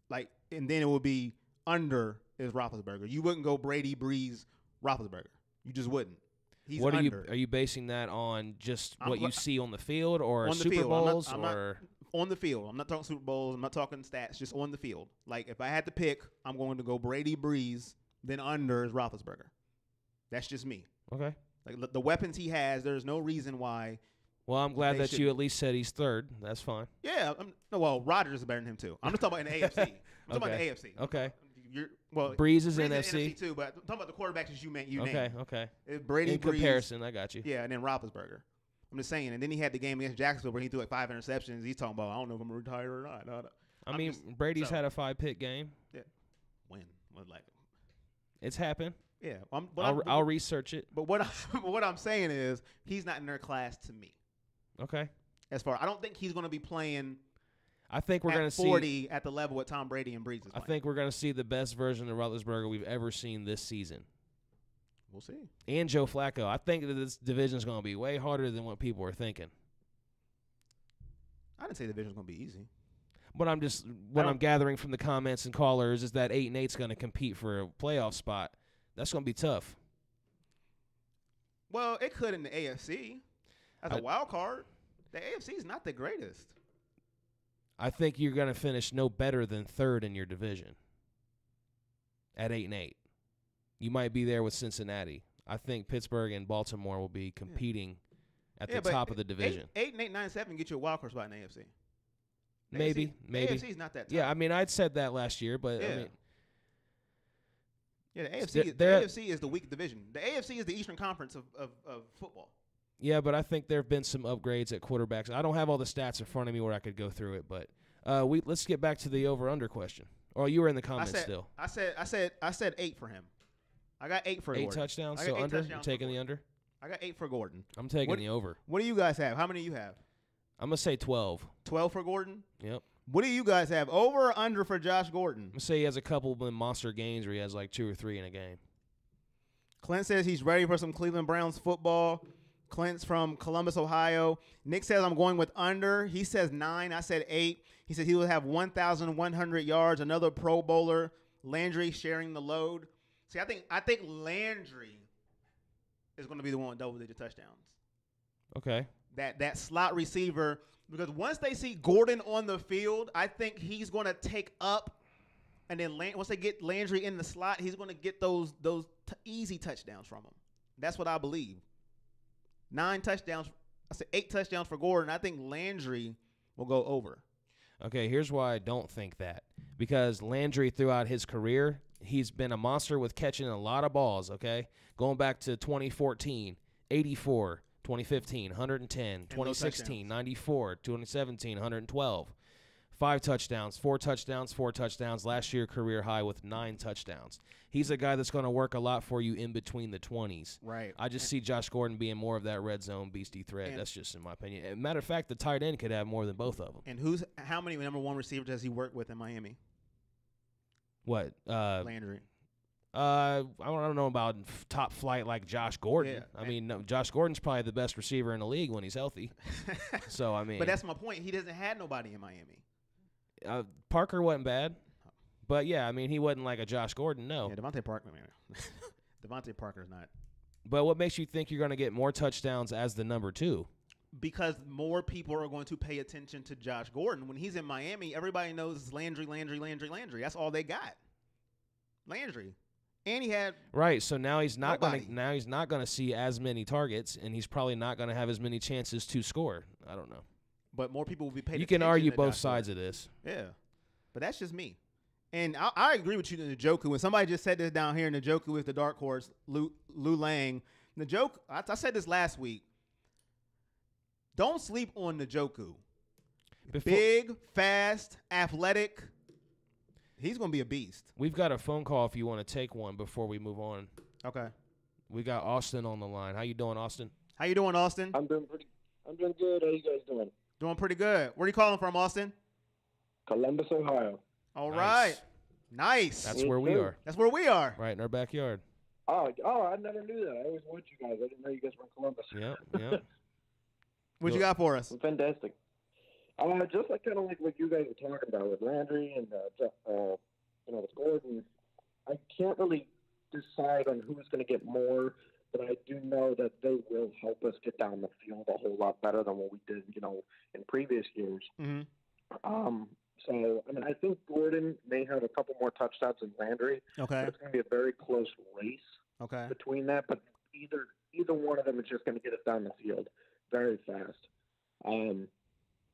like, and then it will be under is Roethlisberger. You wouldn't go Brady, Breeze, Roethlisberger. You just wouldn't. He's What under. are you basing that on? Just what you I'm- see on the field, or on the Super field. Bowls, I'm not or on the field. I'm not talking Super Bowls. I'm not talking stats. Just on the field. Like, if I had to pick, I'm going to go Brady, Breeze, then under is Roethlisberger. That's just me. okay? Like, the weapons he has, there's no reason why. Well, I'm glad They that should- you at least said he's third. That's fine. Yeah. Well, Rodgers is better than him too. I'm just talking about in the AFC. I'm talking about the AFC. Okay. Well, Breeze is in NFC. too, but I'm talking about the quarterbacks that you named. Okay. It's Brady, In Breeze, comparison, I got you. yeah, and then Roethlisberger. I'm just saying. And then he had the game against Jacksonville where he threw like 5 interceptions. He's talking about, I don't know if I'm retired or not. No. I mean, Brady's had a 5-pick game. When? Like, It's happened. yeah. I'll research it. But what I'm saying is he's not in their class to me. Okay. As far I don't think he's going to be playing I think we're at going to 40 see. at the level what Tom Brady and Breeze is I playing. think we're going to see the best version of Roethlisberger we've ever seen this season. We'll see. And Joe Flacco. I think that this division is going to be way harder than what people are thinking. I didn't say the division's going to be easy. But I'm gathering from the comments and callers is that 8-8 is going to compete for a playoff spot. That's going to be tough. Well, it could in the AFC as a wild card. The AFC is not the greatest. I think you're going to finish no better than third in your division at 8-8. You might be there with Cincinnati. I think Pittsburgh and Baltimore will be competing at the top of the division. 8 and 8, 9 and 7 get you a wild card spot in the AFC. Maybe. The AFC is not that tough. Yeah, I mean, I'd said that last year, but Yeah. I mean, Yeah, the AFC, They're- the AFC is the weak division. The AFC is the Eastern Conference of football. yeah, but I think there have been some upgrades at quarterbacks. I don't have all the stats in front of me where I could go through it, but let's get back to the over/under question. Or you were in the comments still. I said 8 for him. I got 8 for 8 Gordon. touchdowns. I got So 8 under. touchdowns You're for taking the Gordon. under. I got 8 for Gordon. I'm taking the over. What do you guys have? How many do you have? I'm gonna say 12. 12 for Gordon? Yep. What do you guys have? Over or under for Josh Gordon? I'm gonna say he has a couple of monster games where he has like 2 or 3 in a game. Clint says he's ready for some Cleveland Browns football. Clint's from Columbus, Ohio. Nick says I'm going with under. He says 9. I said 8. He said he will have 1,100 yards. Another Pro Bowler. Landry sharing the load. See, I think Landry is going to be the one with double-digit touchdowns. Okay. That slot receiver, because once they see Gordon on the field, I think he's going to take up, and then once they get Landry in the slot, he's going to get those easy touchdowns from him. That's what I believe. 9 touchdowns. I said 8 touchdowns for Gordon. I think Landry will go over. Okay, here's why I don't think that. Because Landry, throughout his career, he's been a monster with catching a lot of balls, okay? Going back to 2014, 84, 2015, 110, 2016, 94, 2017, 112. 5 touchdowns, 4 touchdowns, 4 touchdowns. Last year, career high with 9 touchdowns. He's a guy that's going to work a lot for you in between the 20s. Right. I just see Josh Gordon being more of that red zone beastie threat. That's just in my opinion. As a matter of fact, the tight end could have more than both of them. And how many number 1 receivers does he work with in Miami? What? Landry. I don't know about top flight like Josh Gordon. Yeah. I mean, no, Josh Gordon's probably the best receiver in the league when he's healthy. So, I mean. But that's my point. He doesn't have nobody in Miami. Parker wasn't bad. But, yeah, I mean, he wasn't like a Josh Gordon, no. Yeah, Devontae Parker, man. Devontae Parker's not. But what makes you think you're going to get more touchdowns as the number 2? Because more people are going to pay attention to Josh Gordon. When he's in Miami, everybody knows Landry. That's all they got. Landry. And he had right, so now he's not going to see as many targets, and he's probably not going to have as many chances to score. I don't know. But more people will be paying You attention can argue to both Josh sides Gordon. of this. Yeah. But that's just me. And I agree with you, Njoku. When somebody just said this down here, Njoku is the dark horse, Lou Lang. Njoku, I said this last week. Don't sleep on Njoku. Big, fast, athletic. He's going to be a beast. We've got a phone call if you want to take one before we move on. Okay. We got Austin on the line. How you doing, Austin? How you doing, Austin? I'm doing good. How you guys doing? Doing pretty good. Where are you calling from, Austin? Columbus, Ohio. All right. Nice. That's where we are. That's where we are. Right in our backyard. Oh, I never knew that. I always watched you guys. I didn't know you guys were in Columbus. Yep. What you got for us? Fantastic. Just like kind of like what you guys were talking about with Landry and with Gordon. I can't really decide on who's going to get more, but I do know that they will help us get down the field a whole lot better than what we did, in previous years. Mm-hmm. So, I think Gordon may have a couple more touchdowns than Landry. Okay. But it's going to be a very close race between that. But either one of them is just going to get us down the field very fast. And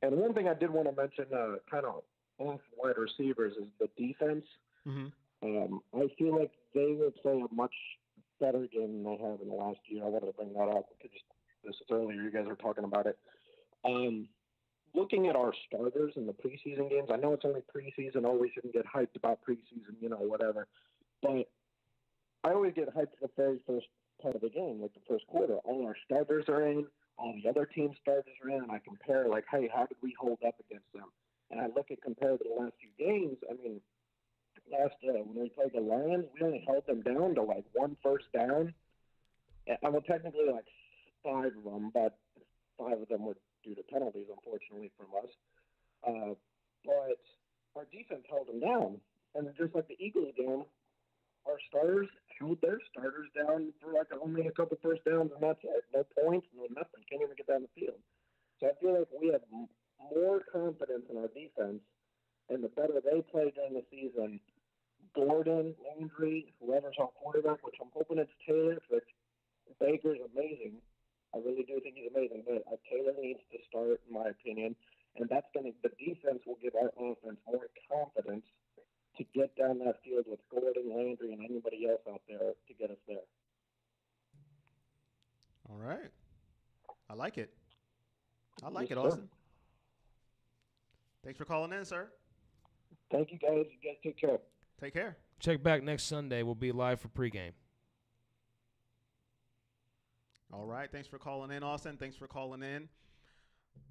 one thing I did want to mention, kind of off wide receivers, is the defense. Mm-hmm. I feel like they will play a much better game than they have in the last year. I wanted to bring that up because this is earlier. You guys were talking about it. Looking at our starters in the preseason games, I know it's only preseason. Oh, we shouldn't get hyped about preseason, whatever. But I always get hyped for the very first part of the game, like the first quarter. All our starters are in. All the other team starters are in. And I compare, like, hey, how did we hold up against them? And I look at compared to the last few games. When we played the Lions, we only held them down to, like, 1 first down. And technically, like, 5 of them, but 5 of them were due to penalties, unfortunately, from us. But our defense held them down. And just like the Eagles game, our starters held their starters down for like only a couple first downs, and that's it. No points, no nothing. Can't even get down the field. So I feel like we have more confidence in our defense, and the better they play during the season, Gordon, Landry, whoever's our quarterback, which I'm hoping it's Taylor, because Baker's amazing. I really do think he's amazing, but Taylor needs to start, in my opinion, and the defense will give our offense more confidence to get down that field with Gordon, Landry, and anybody else out there to get us there. All right. I like it. I like Yes, it, sir. Austin. Thanks for calling in, sir. Thank you, guys. You guys take care. Take care. Check back next Sunday. We'll be live for pregame. All right. Thanks for calling in, Austin. Thanks for calling in.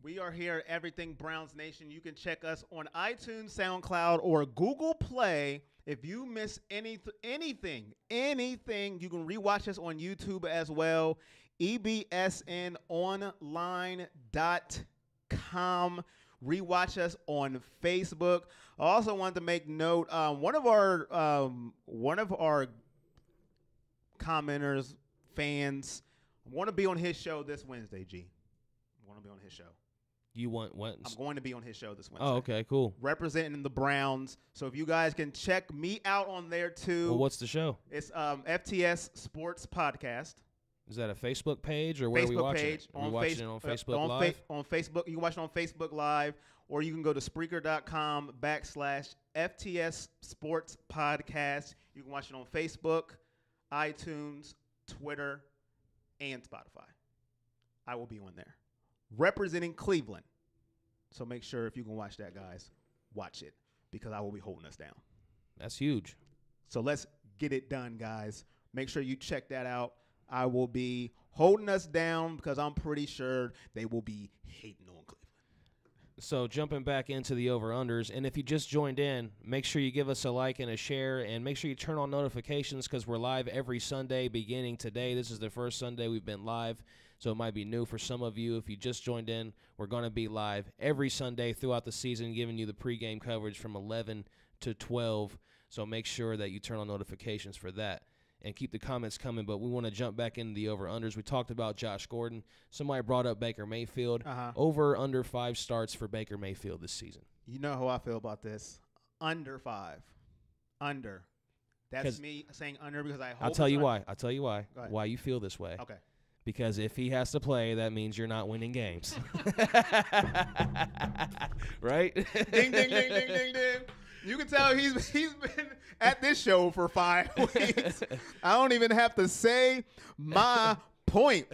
We are here at Everything Browns Nation. You can check us on iTunes, SoundCloud, or Google Play. If you miss anything, you can rewatch us on YouTube as well. EBSNonline.com. Rewatch us on Facebook. I also wanted to make note, one of our commenters, fans, want to be on his show this Wednesday, G. I want to be on his show. You want what? I'm going to be on his show this Wednesday. Oh, okay, cool. Representing the Browns. So if you guys can check me out on there too. Well, what's the show? It's FTS Sports Podcast. Is that a Facebook page or where Facebook are we watching page, it? Are we watching it on Facebook on Live? on Facebook. You can watch it on Facebook Live, or you can go to Spreaker.com/FTS Sports Podcast. You can watch it on Facebook, iTunes, Twitter, and Spotify. I will be on there representing Cleveland. So make sure if you can watch that, guys, watch it because I will be holding us down. That's huge. So let's get it done, guys. Make sure you check that out. I will be holding us down because I'm pretty sure they will be hating on Cleveland. So jumping back into the over-unders, and if you just joined in, make sure you give us a like and a share, and make sure you turn on notifications because we're live every Sunday beginning today. This is the first Sunday we've been live, so it might be new for some of you. If you just joined in, we're going to be live every Sunday throughout the season, giving you the pregame coverage from 11 to 12, so make sure that you turn on notifications for that. And keep the comments coming, but we want to jump back into the over-unders. We talked about Josh Gordon. Somebody brought up Baker Mayfield. Over, under 5 starts for Baker Mayfield this season. You know how I feel about this. Under 5. Under. That's me saying under because I hope. I'll tell you why. Why you feel this way. Okay. Because if he has to play, that means you're not winning games. Right? Ding, ding, ding, ding, ding, ding. You can tell he's been at this show for 5 weeks. I don't even have to say my point.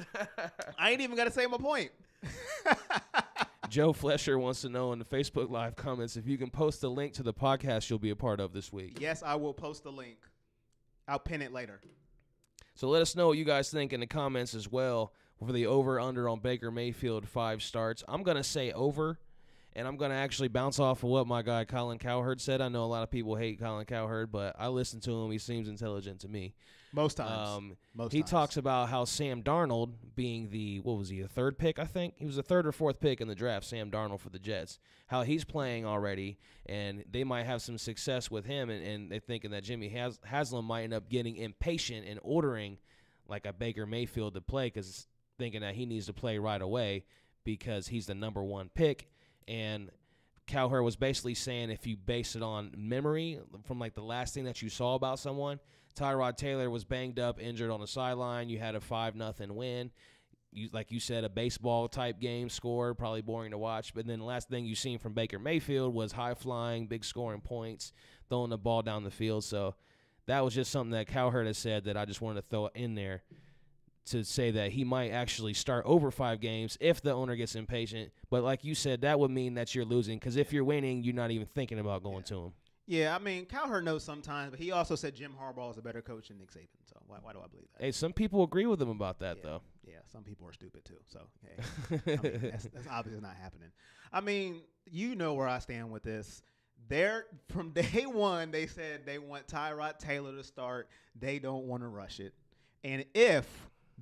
I ain't even got to say my point. Joe Flesher wants to know in the Facebook Live comments if you can post a link to the podcast you'll be a part of this week. Yes, I will post the link. I'll pin it later. So let us know what you guys think in the comments as well for the over-under on Baker Mayfield 5 starts. I'm going to say over. And I'm going to actually bounce off of what my guy Colin Cowherd said. I know a lot of people hate Colin Cowherd, but I listen to him. He seems intelligent to me. Most times. He talks about how Sam Darnold being the, what was he, a third pick, I think? He was the third or fourth pick in the draft, Sam Darnold for the Jets. How he's playing already, and they might have some success with him, and they're thinking that Jimmy Haslam might end up getting impatient and ordering like a Baker Mayfield to play because thinking that he needs to play right away because he's the number 1 pick. And Cowherd was basically saying if you base it on memory from like the last thing that you saw about someone, Tyrod Taylor was banged up, injured on the sideline. You had a 5-0 win. Like you said, a baseball-type game score, probably boring to watch. But then the last thing you seen from Baker Mayfield was high-flying, big scoring points, throwing the ball down the field. So that was just something that Cowherd has said that I just wanted to throw in there to say that he might actually start over 5 games if the owner gets impatient. But like you said, that would mean that you're losing because if you're winning, you're not even thinking about going to him. Yeah, I mean, Cowherd knows sometimes, but he also said Jim Harbaugh is a better coach than Nick Saban. So why do I believe that? Hey, some people agree with him about that, though. Yeah, some people are stupid, too. So, hey, I mean, that's obviously not happening. I mean, you know where I stand with this. From day one, they said they want Tyrod Taylor to start. They don't want to rush it. And if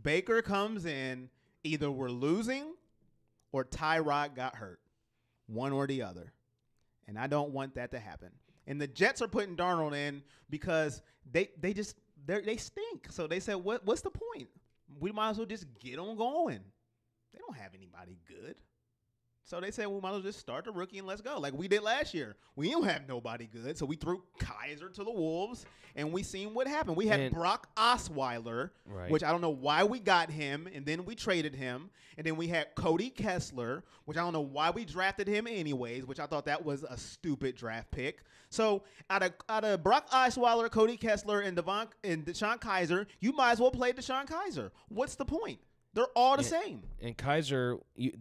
Baker comes in, either we're losing or Tyrod got hurt, one or the other. And I don't want that to happen. And the Jets are putting Darnold in because they stink. So they said, what's the point? We might as well just get on going. They don't have anybody good. So they said, we might as well just start the rookie and let's go. Like we did last year. We don't have nobody good. So we threw Kaiser to the Wolves, and we seen what happened. We had Brock Osweiler, which I don't know why we got him, and then we traded him. And then we had Cody Kessler, which I don't know why we drafted him anyways, which I thought that was a stupid draft pick. So out of Brock Osweiler, Cody Kessler, and DeShone Kizer, you might as well play DeShone Kizer. What's the point? They're all the same. And Kaiser,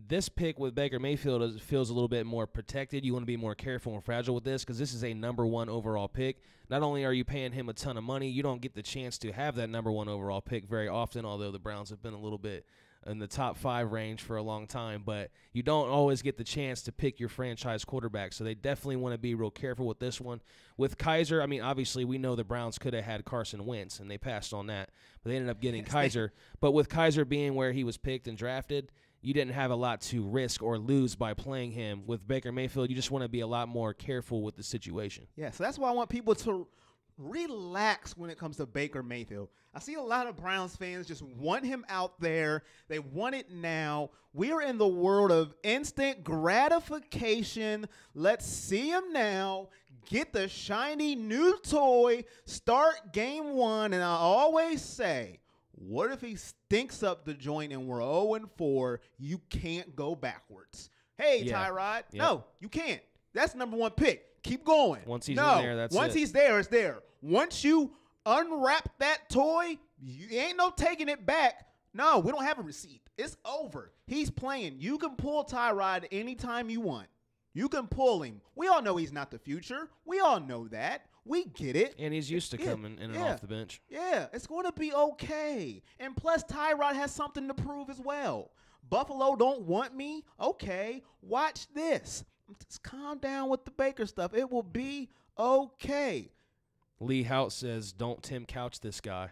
this pick with Baker Mayfield feels a little bit more protected. You want to be more careful and fragile with this because this is a number 1 overall pick. Not only are you paying him a ton of money, you don't get the chance to have that number 1 overall pick very often, although the Browns have been a little bit in the top 5 range for a long time. But you don't always get the chance to pick your franchise quarterback, so they definitely want to be real careful with this one. With Kaiser, I mean, obviously we know the Browns could have had Carson Wentz, and they passed on that. But they ended up getting Kaiser. But with Kaiser being where he was picked and drafted, you didn't have a lot to risk or lose by playing him. With Baker Mayfield, you just want to be a lot more careful with the situation. Yeah, so that's why I want people to relax when it comes to Baker Mayfield. I see a lot of Browns fans just want him out there. They want it now. We are in the world of instant gratification. Let's see him now. Get the shiny new toy. Start game 1. And I always say, what if he stinks up the joint and we're 0-4? You can't go backwards. Hey, Yeah. Tyrod. Yep. No, you can't. That's number 1 pick. Keep going. Once he's in there, that's Once it. he's there, it's there. Once you unwrap that toy, you ain't no taking it back. No, we don't have a receipt. It's over. He's playing. You can pull Tyrod anytime you want. You can pull him. We all know he's not the future. We all know that. We get it. And he's used to coming in and off the bench. Yeah, it's going to be okay. And plus, Tyrod has something to prove as well. Buffalo don't want me? Okay, watch this. Just calm down with the Baker stuff. It will be okay. Lee Hout says, don't Tim Couch this guy.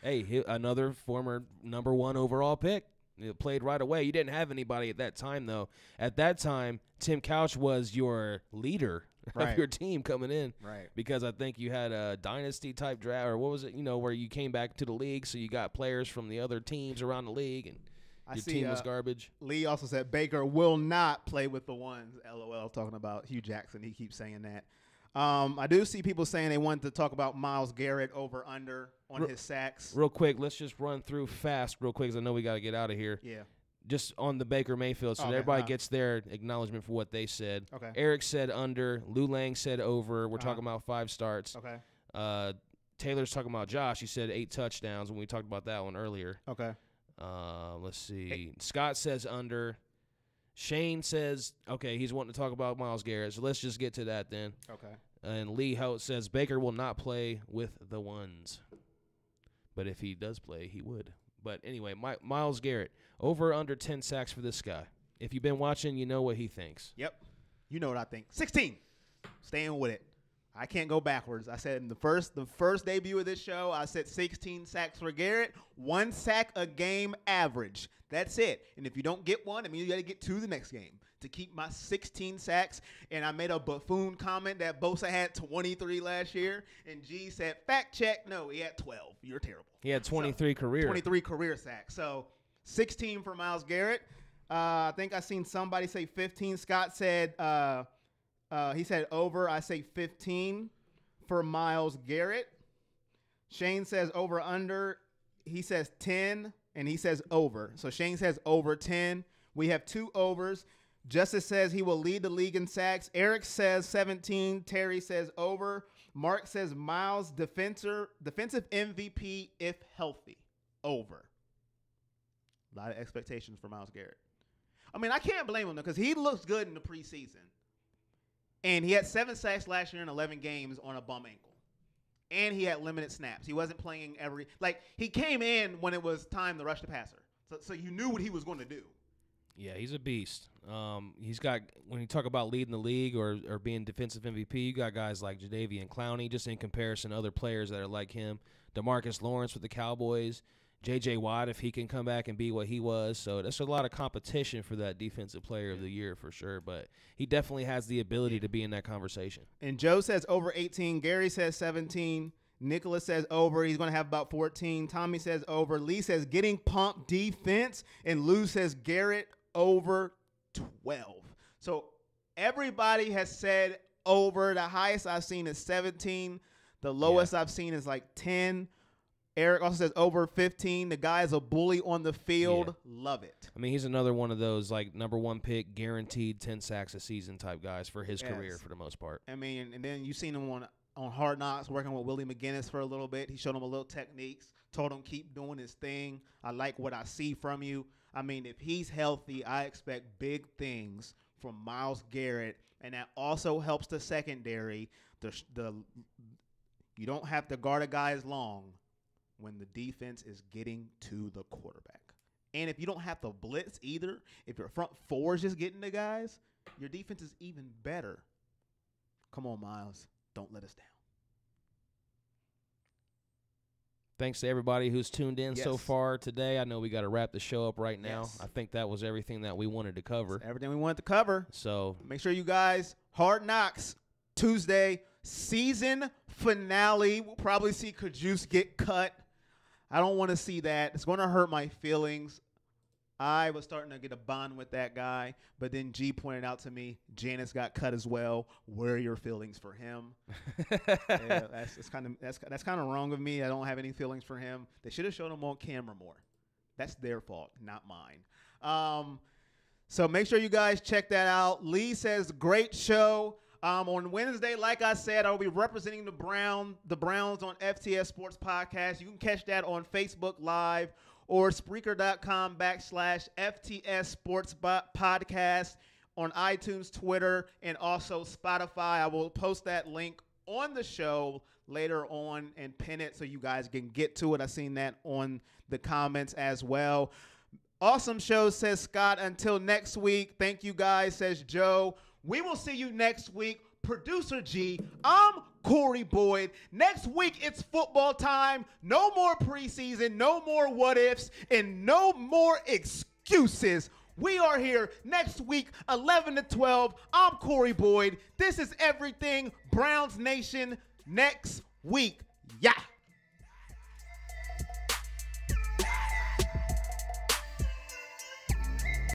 Hey, another former number 1 overall pick. It played right away. You didn't have anybody at that time, though. At that time, Tim Couch was your leader of your team coming in. Right. Because I think you had a dynasty-type draft, or what was it, where you came back to the league, so you got players from the other teams around the league, and your team was garbage. Lee also said Baker will not play with the ones. LOL, talking about Hugh Jackson. He keeps saying that. I do see people saying they wanted to talk about Myles Garrett over under on his sacks. Real quick, let's just run through fast real quick because I know we got to get out of here. Yeah. Just on the Baker Mayfield, so everybody gets their acknowledgement for what they said. Okay. Eric said under. Lou Lang said over. We're talking about 5 starts. Okay. Taylor's talking about Josh. He said 8 touchdowns when we talked about that one earlier. Okay. Let's see. Hey. Scott says under. Shane says, okay, he's wanting to talk about Myles Garrett, so let's just get to that then. Okay. And Lee Hout says Baker will not play with the ones. But if he does play, he would. But anyway, Myles Garrett, over under 10 sacks for this guy. If you've been watching, you know what he thinks. Yep. You know what I think. 16. Staying with it. I can't go backwards. I said in the first debut of this show, I said 16 sacks for Garrett, 1 sack a game average. That's it. And if you don't get one, I mean, you got to get 2 the next game to keep my 16 sacks. And I made a buffoon comment that Bosa had 23 last year. And G said, fact check, no, he had 12. You're terrible. He had 23 career. 23 career sacks. So 16 for Myles Garrett. I think I seen somebody say 15. Scott said he said over. I say 15 for Myles Garrett. Shane says over under. He says 10, and he says over. So Shane says over 10. We have 2 overs. Justice says he will lead the league in sacks. Eric says 17. Terry says over. Mark says Myles defensive MVP if healthy. Over. A lot of expectations for Myles Garrett. I mean, I can't blame him because he looks good in the preseason. And he had 7 sacks last year in 11 games on a bum ankle. And he had limited snaps. He wasn't playing he came in when it was time to rush the passer. So you knew what he was going to do. Yeah, he's a beast. He's got, when you talk about leading the league or being defensive MVP, you got guys like Jadeveon Clowney, just in comparison to other players that are like him. DeMarcus Lawrence with the Cowboys. J.J. Watt, if he can come back and be what he was. So there's a lot of competition for that defensive player of the year for sure. But he definitely has the ability to be in that conversation. And Joe says over 18. Gary says 17. Nicholas says over. He's going to have about 14. Tommy says over. Lee says getting pumped defense. And Lou says Garrett over 12. So everybody has said over. The highest I've seen is 17. The lowest I've seen is like 10. Eric also says over 15. The guy is a bully on the field. Yeah. Love it. I mean, he's another one of those like number 1 pick, guaranteed 10 sacks a season type guys for his career for the most part. I mean, and then you've seen him on Hard Knocks working with Willie McGinnis for a little bit. He showed him a little techniques, told him keep doing his thing. I like what I see from you. I mean, if he's healthy, I expect big things from Myles Garrett, and that also helps the secondary. You don't have to guard a guy as long when the defense is getting to the quarterback. And if you don't have to blitz either, if your front four is just getting the guys, your defense is even better. Come on, Myles. Don't let us down. Thanks to everybody who's tuned in so Yes. far today. I know we got to wrap the show up right now. Yes. I think that was everything that we wanted to cover. That's everything we wanted to cover. So Make sure you guys, Hard Knocks, Tuesday, season finale. We'll probably see Kajus get cut. I don't want to see that. It's going to hurt my feelings. I was starting to get a bond with that guy, but then G pointed out to me, Janice got cut as well. Where are your feelings for him? Yeah, that's kind of wrong of me. I don't have any feelings for him. They should have shown him on camera more. That's their fault, not mine. So make sure you guys check that out. Lee says, great show. On Wednesday, like I said, I'll be representing the Browns on FTS Sports Podcast. You can catch that on Facebook Live or Spreaker.com/FTS Sports Podcast on iTunes, Twitter, and also Spotify. I will post that link on the show later on and pin it so you guys can get to it. I've seen that on the comments as well. Awesome show, says Scott. Until next week, thank you guys, says Joe. We will see you next week. Producer G, I'm Corey Boyd. Next week, it's football time. No more preseason, no more what-ifs, and no more excuses. We are here next week, 11 to 12. I'm Corey Boyd. This is Everything Browns Nation next week. Yeah.